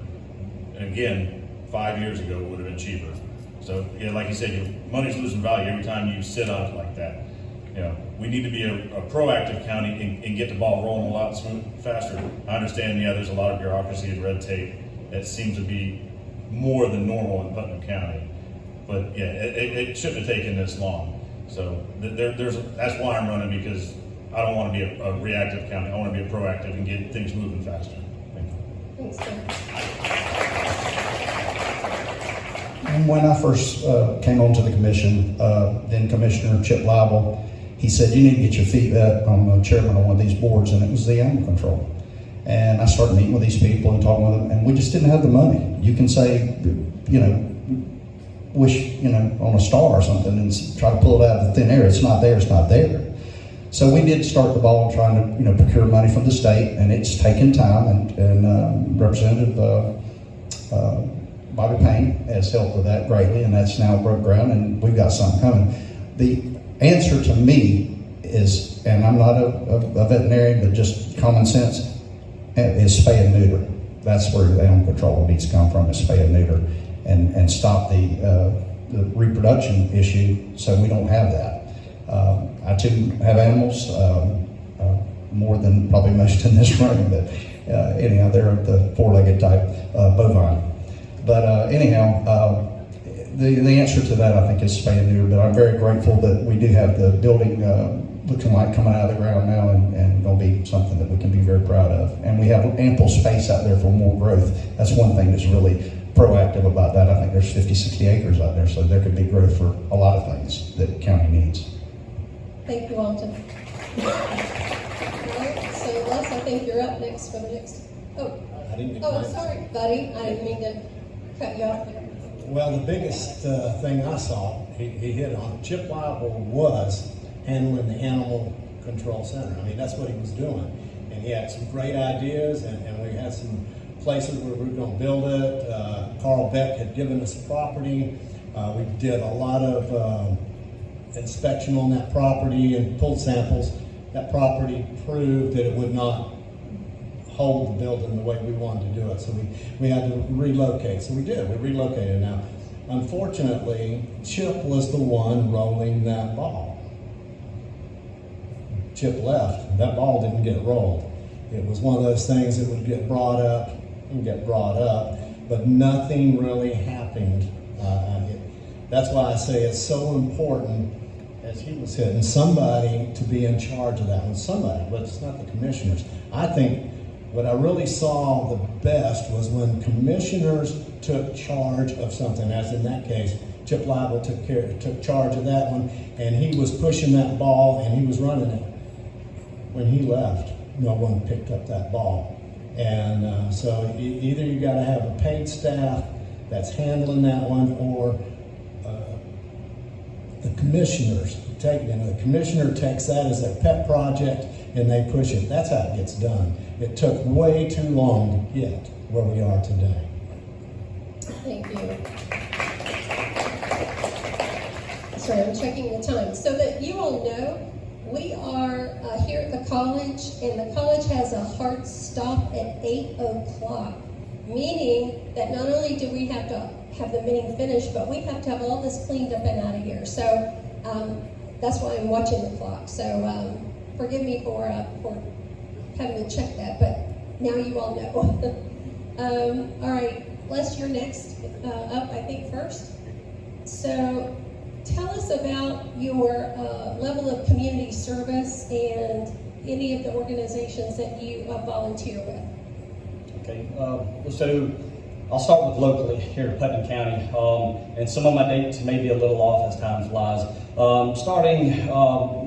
And again, 5 years ago, it would have been cheaper. So yeah, like you said, your money's losing value every time you sit on it like that. You know, we need to be a proactive county and get the ball rolling a lot faster. I understand, yeah, there's a lot of bureaucracy and red tape that seems to be more than normal in Putnam County. But yeah, it shouldn't have taken this long. So that's why I'm running, because I don't want to be a reactive county. I want to be a proactive and get things moving faster. Thank you. Thanks, Tim. And when I first came onto the commission, then Commissioner Chip Lible, he said, you need to get your feet wet on the chairman of one of these boards, and it was the animal control. And I started meeting with these people and talking with them, and we just didn't have the money. You can say, you know, wish, you know, on a star or something and try to pull it out of the thin air. It's not there, it's not there. So we did start the ball trying to, you know, procure money from the state, and it's taken time, and Representative Bobby Payne has helped with that greatly, and that's now broke ground, and we've got something coming. The answer to me is, and I'm not a veterinarian, but just common sense, is spay and neuter. That's where the animal control needs to come from, is spay and neuter, and stop the reproduction issue so we don't have that. I too have animals, more than probably most in this room, but anyhow, they're the 4-legged type bovine. But anyhow, the answer to that, I think, is spay and neuter. But I'm very grateful that we do have the building looking like coming out of the ground now, and going to be something that we can be very proud of. And we have ample space out there for more growth. That's one thing that's really proactive about that. I think there's 50, 60 acres out there, so there could be growth for a lot of things that the county needs. Thank you, Alton. All right, so Les, I think you're up next for the next. Oh, I didn't get I'm mine. sorry, buddy. I didn't mean to cut you off there. Well, the biggest thing I saw, he hit on, Chip Liable was handling the animal control center. I mean, that's what he was doing. And he had some great ideas, and we had some places where we were going to build it. Carl Beck had given us property. We did a lot of inspection on that property and pulled samples. That property proved that it would not hold the building the way we wanted to do it. So we had to relocate. So we did. We relocated. Now, unfortunately, Chip was the one rolling that ball. Chip left. That ball didn't get rolled. It was one of those things that would get brought up and get brought up, but nothing really happened. That's why I say it's so important, as he was hitting, somebody to be in charge of that one. Somebody, but it's not the commissioners. I think what I really saw the best was when commissioners took charge of something, as in that case, Chip Liable took charge of that one, and he was pushing that ball and he was running it. When he left, no one picked up that ball. And so either you got to have a paid staff that's handling that one, or the commissioners take it. And the commissioner takes that as a pet project and they push it. That's how it gets done. It took way too long to get where we are today. Thank you. Sorry, I'm checking the time. So that you all know, we are here at the college, and the college has a hard stop at 8 o'clock, meaning that not only do we have to have the meeting finished, but we have to have all this cleaned up and out of here. So that's why I'm watching the clock. So forgive me for having to check that, but now you all know. All right, Les, you're next up, I think, first. So tell us about your level of community service and any of the organizations that you volunteer with. Okay, so I'll start with locally here in Putnam County, and some of my dates may be a little off as time flies. Starting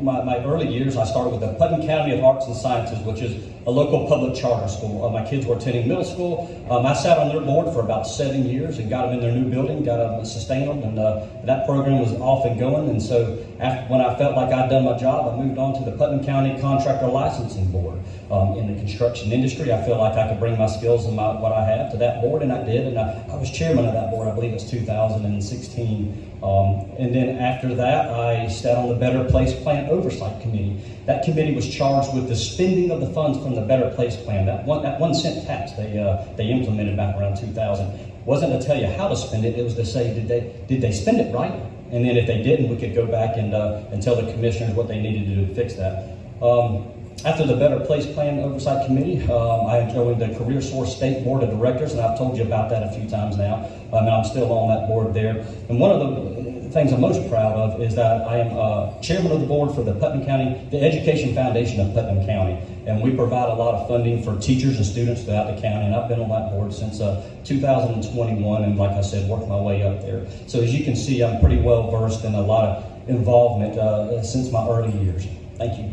my early years, I started with the Putnam County of Arts and Sciences, which is a local public charter school. My kids were attending middle school. I sat on their board for about 7 years and got them in their new building, got them sustained, and that program was off and going. And so when I felt like I'd done my job, I moved on to the Putnam County Contractor Licensing Board. In the construction industry, I feel like I could bring my skills and what I have to that board, and I did. And I was chairman of that board, I believe it's 2016. And then after that, I sat on the Better Place Plan Oversight Committee. That committee was charged with the spending of the funds from the Better Place Plan. That 1 cent tax they implemented back around 2000 wasn't to tell you how to spend it. It was to say, did they spend it right? And then if they didn't, we could go back and tell the commissioners what they needed to do to fix that. After the Better Place Plan Oversight Committee, I joined the Career Source State Board of Directors, and I've told you about that a few times now. And I'm still on that board there. And one of the things I'm most proud of is that I am chairman of the board for the Putnam County, the Education Foundation of Putnam County. And we provide a lot of funding for teachers and students throughout the county. And I've been on that board since 2021, and like I said, worked my way up there. So as you can see, I'm pretty well versed in a lot of involvement since my early years. Thank you.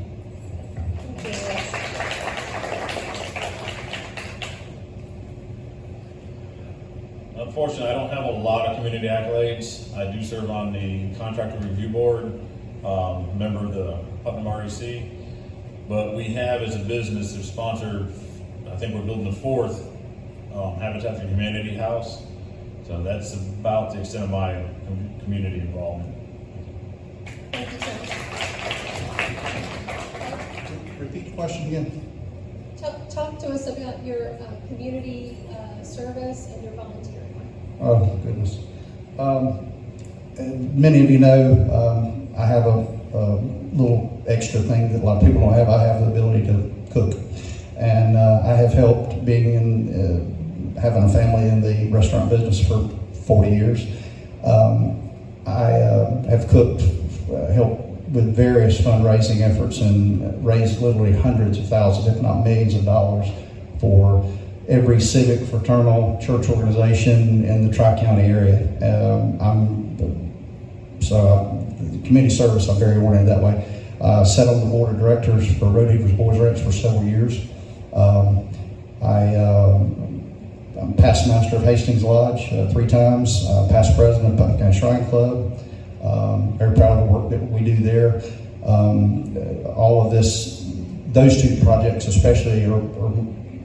Unfortunately, I don't have a lot of community accolades. I do serve on the Contractor Review Board, member of the Putnam REC, but we have as a business to sponsor, I think we're building the 4th Habitat for Humanity house. So that's about the extent of my community involvement. Thank you, sir. Repeat the question again. Talk to us about your community service and your volunteering. Oh, goodness. And many of you know, I have a little extra thing that a lot of people don't have. I have the ability to cook. And I have helped being in, having a family in the restaurant business for 40 years. I have cooked, helped with various fundraising efforts and raised literally hundreds of thousands, if not millions of dollars for every civic, fraternal, church organization in the Tri-County area. So community service, I'm very oriented that way. Sat on the board of directors for Rodeheavers Boys Ranch for several years. I'm past master of Hastings Lodge 3 times, past president of Putnam County Shrine Club. Very proud of the work that we do there. All of this, those 2 projects especially are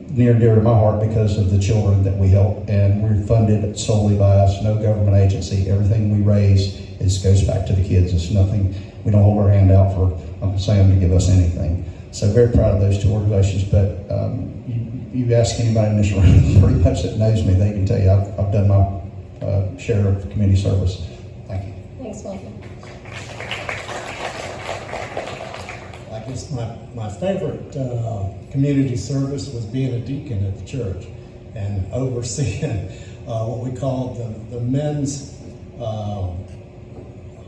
near and dear to my heart because of the children that we help, and we're funded solely by us, no government agency. Everything we raise goes back to the kids. It's nothing, we don't hold our hand out for Uncle Sam to give us anything. So very proud of those 2 organizations, but you ask anybody in this room pretty much that knows me, they can tell you I've done my share of community service. Thank you. Thanks, Michael. I guess my favorite community service was being a deacon at the church and overseeing what we call the men's, what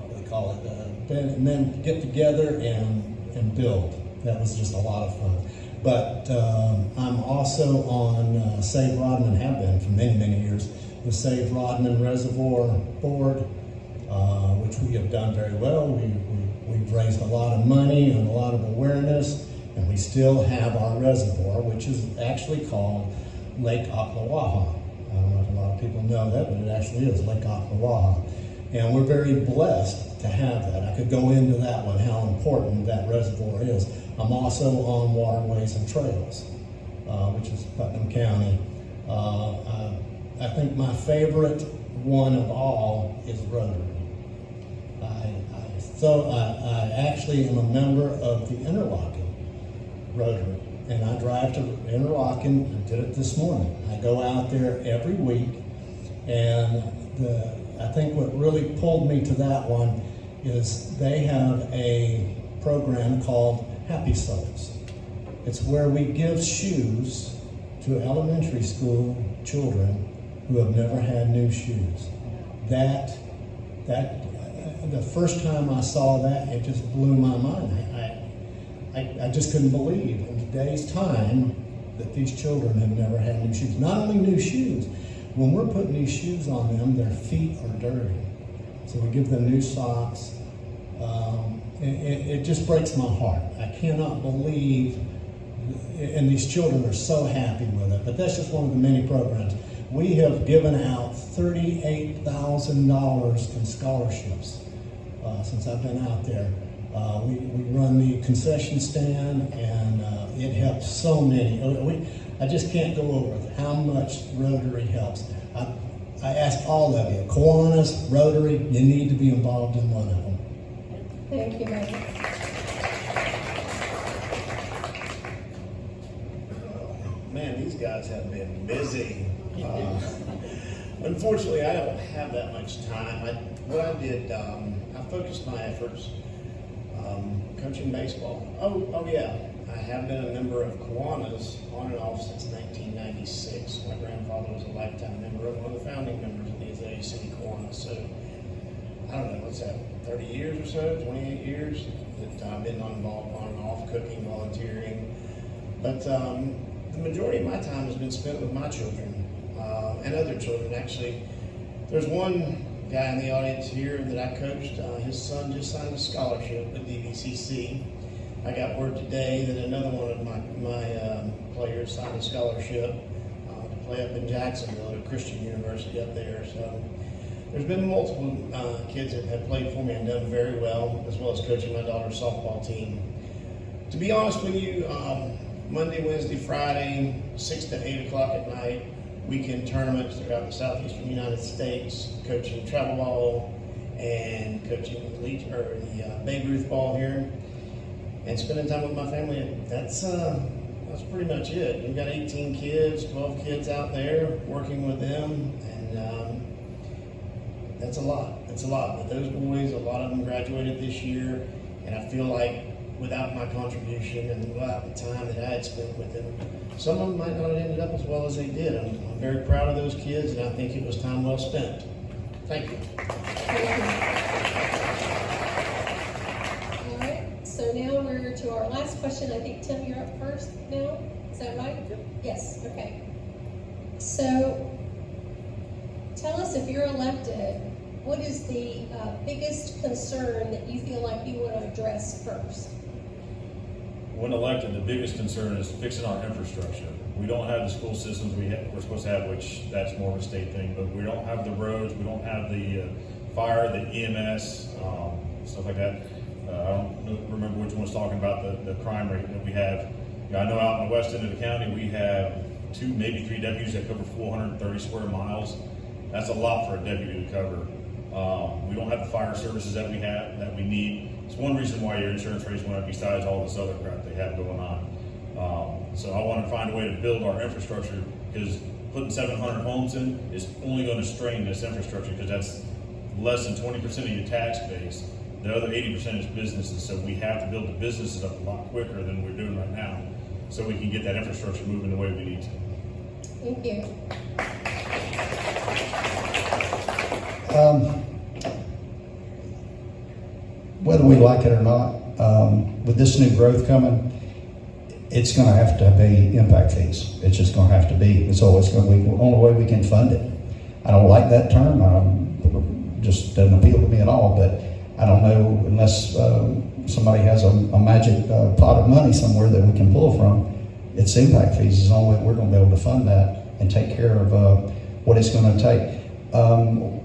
do they call it, men get together and build. That was just a lot of fun. But I'm also on Save Rodman, have been for many, many years, the Save Rodman Reservoir Board, which we have done very well. We've raised a lot of money and a lot of awareness, and we still have our reservoir, which is actually called Lake Ocklawaha. I don't know if a lot of people know that, but it actually is Lake Ocklawaha. And we're very blessed to have that. I could go into that one, how important that reservoir is. I'm also on Waterways and Trails, which is Putnam County. I think my favorite one of all is Rotary. I actually am a member of the Interlochen Rotary, and I drive to Interlochen. I did it this morning. I go out there every week, and I think what really pulled me to that one is they have a program called Happy Souls. It's where we give shoes to elementary school children who have never had new shoes. The first time I saw that, it just blew my mind. I just couldn't believe in today's time that these children have never had new shoes. Not only new shoes, when we're putting these shoes on them, their feet are dirty. So we give them new socks. It just breaks my heart. I cannot believe, and these children are so happy with it, but that's just one of the many programs. We have given out $38,000 in scholarships since I've been out there. We run the concession stand, and it helps so many. I just can't go over how much Rotary helps. I ask all of you, Kiwanis, Rotary, you need to be involved in one of them. Thank you, Michael. Man, these guys have been busy. Unfortunately, I don't have that much time. What I did, I focused my efforts coaching baseball. Oh yeah, I have been a member of Kiwanis on and off since 1996. My grandfather was a lifetime member, one of the founding members of the Azalea City Kiwanis. So I don't know, what's that, 30 years or so, 28 years that I've been involved on and off, cooking, volunteering. But the majority of my time has been spent with my children and other children. Actually, there's one guy in the audience here that I coached. His son just signed a scholarship with DVCC. I got word today that another one of my players signed a scholarship to play up in Jacksonville at a Christian university up there. So there's been multiple kids that have played for me and done very well, as well as coaching my daughter's softball team. To be honest with you, Monday, Wednesday, Friday, 6 to 8 o'clock at night, weekend tournaments throughout the southeastern United States, coaching travel ball and coaching the Babe Ruth ball here, and spending time with my family. That's pretty much it. We've got 18 kids, 12 kids out there, working with them, and that's a lot. It's a lot. But those boys, a lot of them graduated this year, and I feel like without my contribution and without the time that I had spent with them, some of them might not have ended up as well as they did. I'm very proud of those kids, and I think it was time well spent. Thank you. All right, so now we're to our last question. I think, Tim, you're up first now. Is that right? Yep. Yes, okay. So tell us, if you're elected, what is the biggest concern that you feel like you want to address first? When elected, the biggest concern is fixing our infrastructure. We don't have the school systems we're supposed to have, which that's more of a state thing, but we don't have the roads, we don't have the fire, the EMS, stuff like that. I don't remember which one was talking about the crime rate that we have. I know out in the west end of the county, we have 2, maybe 3 deputies that cover 430 square miles. That's a lot for a deputy to cover. We don't have the fire services that we need. It's one reason why your insurance rates went up besides all this other crap they have going on. So I want to find a way to build our infrastructure, because putting 700 homes in is only going to strain this infrastructure, because that's less than 20% of your tax base. The other 80% is businesses, so we have to build the businesses up a lot quicker than we're doing right now, so we can get that infrastructure moving the way we need to. Thank you. Whether we like it or not, with this new growth coming, it's going to have to be impact fees. It's just going to have to be. It's always going to be the only way we can fund it. I don't like that term. Just doesn't appeal to me at all. But I don't know, unless somebody has a magic pot of money somewhere that we can pull from. It's impact fees is the only way we're going to be able to fund that and take care of what it's going to take.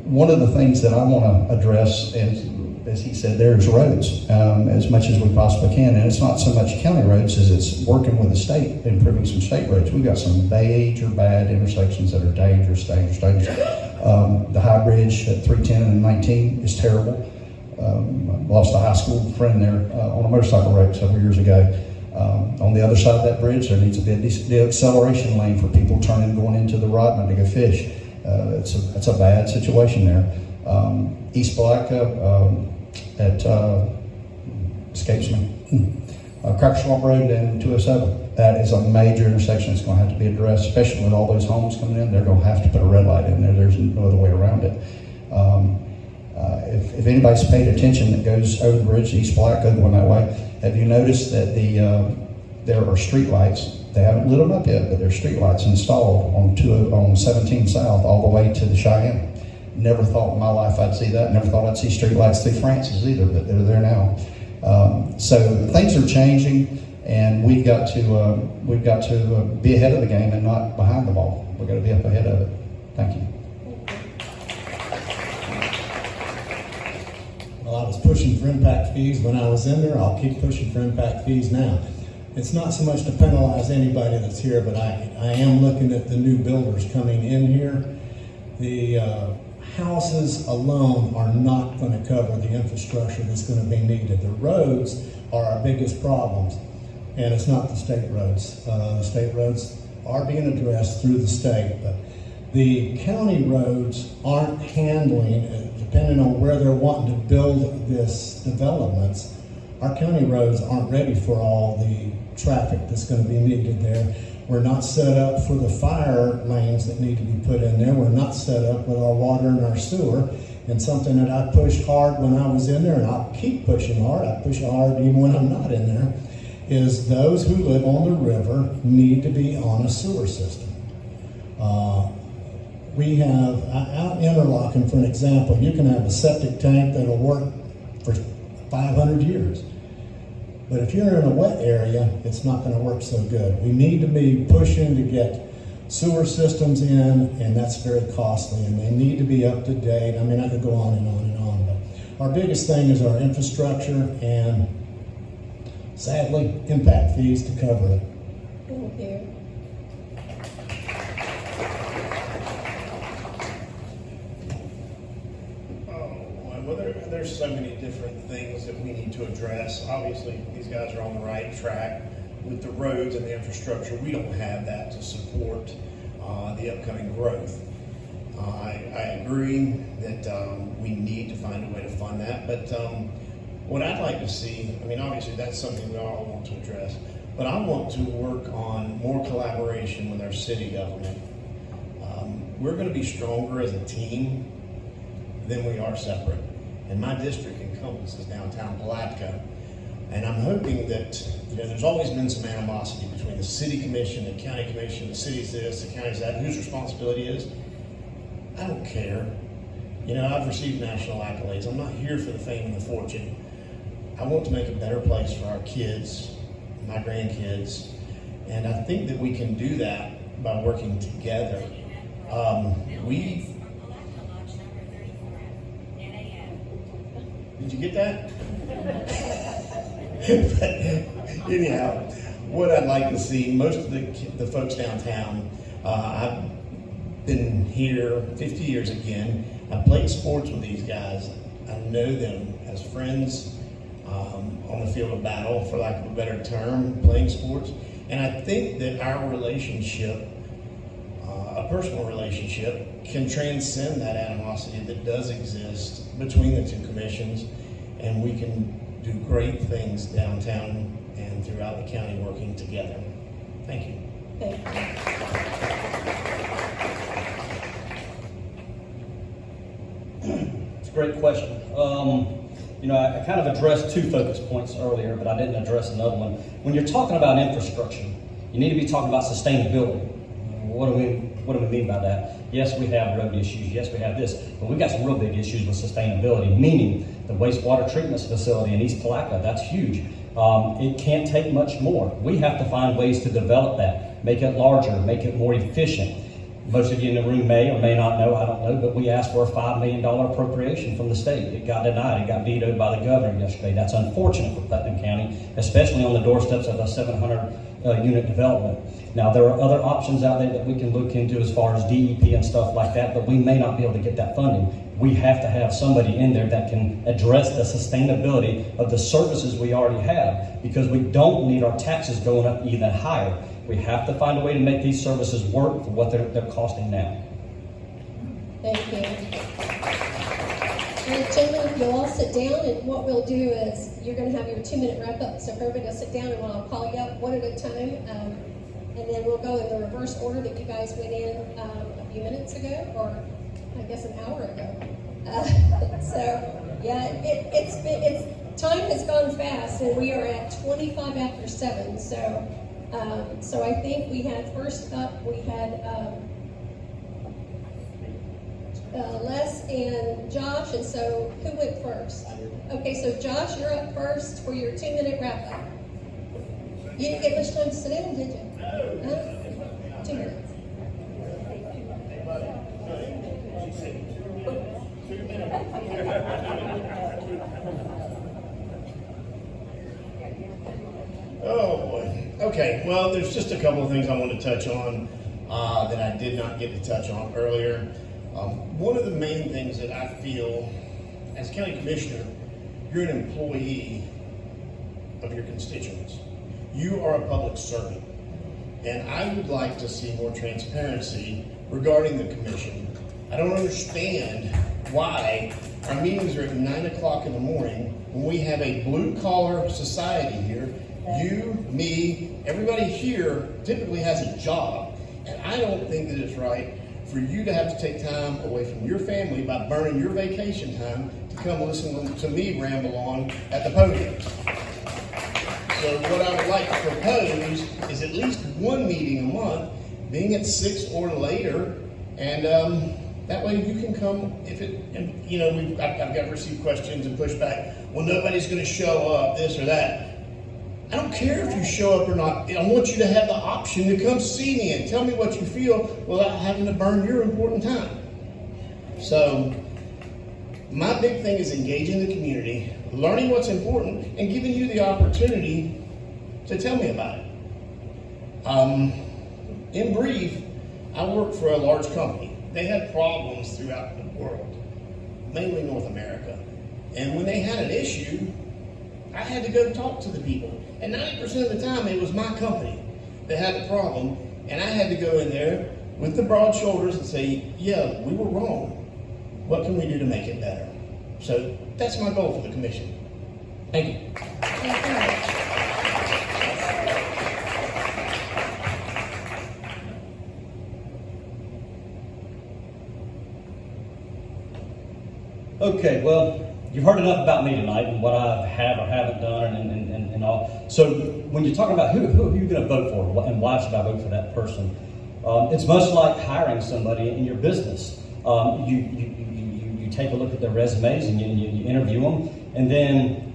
One of the things that I want to address is, as he said, there's roads as much as we possibly can, and it's not so much county roads as it's working with the state, improving some state roads. We've got some major bad intersections that are dangerous. The High Bridge at 310 and 19 is terrible. Lost a high school friend there on a motorcycle wreck several years ago. On the other side of that bridge, there needs to be a de-acceleration lane for people going into the Rodman to go fish. It's a bad situation there. East Palatka at escapes me. Cracker Swamp Road and 207. That is a major intersection that's going to have to be addressed, especially with all those homes coming in. They're going to have to put a red light in there. There's no other way around it. If anybody's paid attention that goes over the bridge to East Palatka going that way, have you noticed that there are street lights? They haven't lit them up yet, but there's street lights installed on 17 South all the way to the Cheyenne. Never thought in my life I'd see that. Never thought I'd see street lights through Francis either, but they're there now. So things are changing, and we've got to be ahead of the game and not behind the ball. We've got to be up ahead of it. Thank you. Well, I was pushing for impact fees when I was in there. I'll keep pushing for impact fees now. It's not so much to penalize anybody that's here, but I am looking at the new builders coming in here. The houses alone are not going to cover the infrastructure that's going to be needed. The roads are our biggest problems, and it's not the state roads. The state roads are being addressed through the state, but the county roads aren't handling, depending on where they're wanting to build this developments, our county roads aren't ready for all the traffic that's going to be needed there. We're not set up for the fire lanes that need to be put in there. We're not set up with our water and our sewer. And something that I pushed hard when I was in there, and I'll keep pushing hard, I push hard even when I'm not in there, is those who live on the river need to be on a sewer system. We have, out in Interlochen, for an example, you can have a septic tank that'll work for 500 years. But if you're in a wet area, it's not going to work so good. We need to be pushing to get sewer systems in, and that's very costly, and they need to be up to date. I mean, I could go on and on and on, but our biggest thing is our infrastructure, and sadly, impact fees to cover it. Thank you. Well, there's so many different things that we need to address. Obviously, these guys are on the right track with the roads and the infrastructure. We don't have that to support the upcoming growth. I agree that we need to find a way to fund that, but what I'd like to see, I mean, obviously that's something we all want to address, but I want to work on more collaboration with our city government. We're going to be stronger as a team than we are separate. And my district encompasses downtown Palatka. And I'm hoping that, there's always been some animosity between the city commission, the county commission, the city's this, the county's that, whose responsibility is. I don't care. You know, I've received national accolades. I'm not here for the fame and the fortune. I want to make a better place for our kids, my grandkids, and I think that we can do that by working together. Did you get that? But anyhow, what I'd like to see, most of the folks downtown, I've been here 50 years again. I played sports with these guys. I know them as friends on the field of battle, for lack of a better term, playing sports. And I think that our relationship, a personal relationship, can transcend that animosity that does exist between the two commissions, and we can do great things downtown and throughout the county working together. Thank you. Thank you. It's a great question. You know, I kind of addressed 2 focus points earlier, but I didn't address another one. When you're talking about infrastructure, you need to be talking about sustainability. What do we mean by that? Yes, we have road issues. Yes, we have this, but we've got some real big issues with sustainability, meaning the wastewater treatment facility in East Palatka. That's huge. It can't take much more. We have to find ways to develop that, make it larger, make it more efficient. Most of you in the room may or may not know, I don't know, but we asked for a $5 million appropriation from the state. It got denied. It got vetoed by the governor yesterday. That's unfortunate for Putnam County, especially on the doorsteps of a 700 unit development. Now, there are other options out there that we can look into as far as DEP and stuff like that, but we may not be able to get that funding. We have to have somebody in there that can address the sustainability of the services we already have, because we don't need our taxes going up even higher. We have to find a way to make these services work for what they're costing now. Thank you. Gentlemen, you'll all sit down, and what we'll do is you're going to have your 2-minute wrap-up. So everybody will sit down, and I'll call you up one at a time, and then we'll go in the reverse order that you guys went in a few minutes ago, or I guess an hour ago. So yeah, it's time has gone fast, and we are at 25 after 7. So I think we had first up, we had Les and Josh, and so who went first? Okay, so Josh, you're up first for your 2-minute wrap-up. You didn't get much time to sit down, did you? No. 2 minutes. Oh boy. Okay, well, there's just a couple of things I want to touch on that I did not get to touch on earlier. One of the main things that I feel as county commissioner, you're an employee of your constituents. You are a public servant. And I would like to see more transparency regarding the commission. I don't understand why our meetings are at 9 o'clock in the morning when we have a blue-collar society here. You, me, everybody here typically has a job. And I don't think that it's right for you to have to take time away from your family by burning your vacation time to come listen to me ramble on at the podium. So what I would like to propose is at least one meeting a month, being at 6 or later, and that way you can come. And you know, I've got received questions and pushback. Well, nobody's going to show up, this or that. I don't care if you show up or not. I want you to have the option to come see me and tell me what you feel without having to burn your important time. So my big thing is engaging the community, learning what's important, and giving you the opportunity to tell me about it. In brief, I work for a large company. They had problems throughout the world, mainly North America. And when they had an issue, I had to go talk to the people. And 90% of the time, it was my company that had the problem. And I had to go in there with the broad shoulders and say, yeah, we were wrong. What can we do to make it better? So that's my goal for the commission. Thank you. Okay, well, you've heard enough about me tonight and what I have or haven't done and all. So when you're talking about who are you going to vote for and why should I vote for that person, it's much like hiring somebody in your business. You take a look at their resumes and you interview them, and then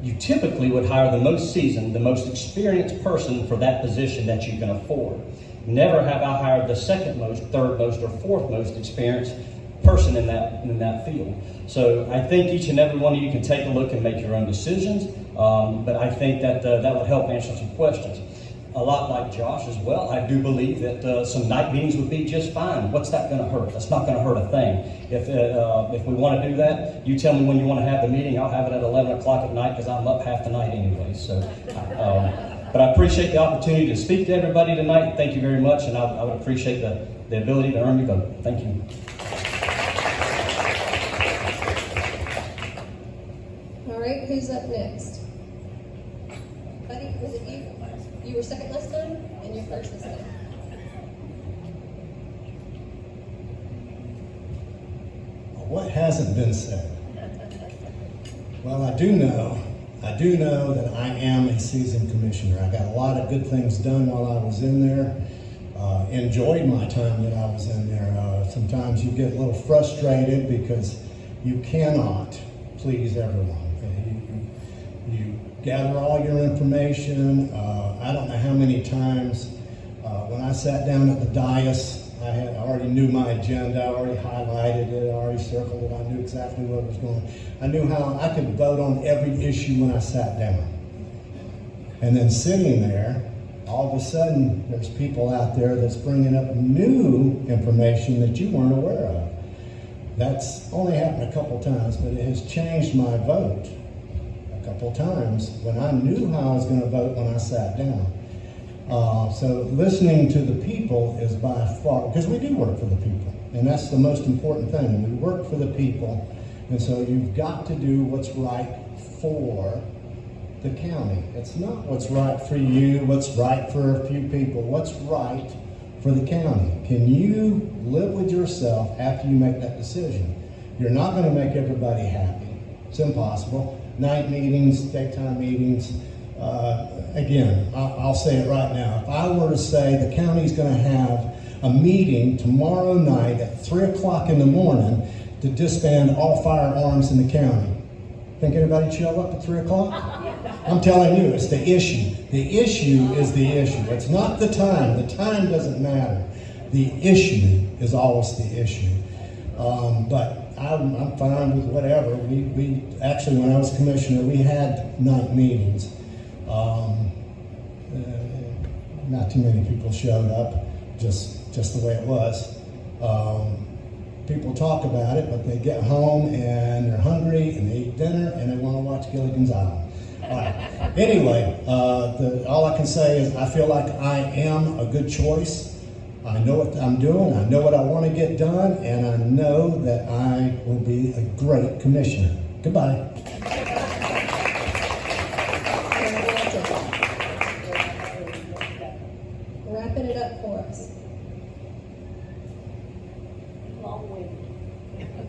you typically would hire the most seasoned, the most experienced person for that position that you can afford. Never have I hired the second most, third most, or fourth most experienced person in that field. So I think each and every one of you can take a look and make your own decisions, but I think that that would help answer some questions. A lot like Josh as well, I do believe that some night meetings would be just fine. What's that going to hurt? That's not going to hurt a thing. If we want to do that, you tell me when you want to have the meeting. I'll have it at 11 o'clock at night because I'm up half the night anyway. So, but I appreciate the opportunity to speak to everybody tonight. Thank you very much, and I would appreciate the ability to earn your vote. Thank you. All right, who's up next? Buddy, was it you? You were second last time, and you're first this time. What hasn't been said? Well, I do know that I am a seasoned commissioner. I got a lot of good things done while I was in there. Enjoyed my time that I was in there. Sometimes you get a little frustrated because you cannot please everyone. You gather all your information. I don't know how many times when I sat down at the dais, I already knew my agenda, I already highlighted it, I already circled it, I knew exactly what was going on. I knew how I could vote on every issue when I sat down. And then sitting there, all of a sudden, there's people out there that's bringing up new information that you weren't aware of. That's only happened a couple times, but it has changed my vote a couple times when I knew how I was going to vote when I sat down. So listening to the people is by far, because we do work for the people, and that's the most important thing. We work for the people, and so you've got to do what's right for the county. It's not what's right for you, what's right for a few people, what's right for the county. Can you live with yourself after you make that decision? You're not going to make everybody happy. It's impossible. Night meetings, daytime meetings. Again, I'll say it right now. If I were to say the county's going to have a meeting tomorrow night at 3 o'clock in the morning to disband all firearms in the county, think anybody show up at 3 o'clock? I'm telling you, it's the issue. The issue is the issue. It's not the time. The time doesn't matter. The issue is always the issue. But I'm fine with whatever. We actually, when I was commissioner, we had night meetings. Not too many people showed up, just the way it was. People talk about it, but they get home and they're hungry and they eat dinner and they want to watch Gilligan's Island. All right. Anyway, all I can say is I feel like I am a good choice. I know what I'm doing. I know what I want to get done, and I know that I will be a great commissioner. Goodbye.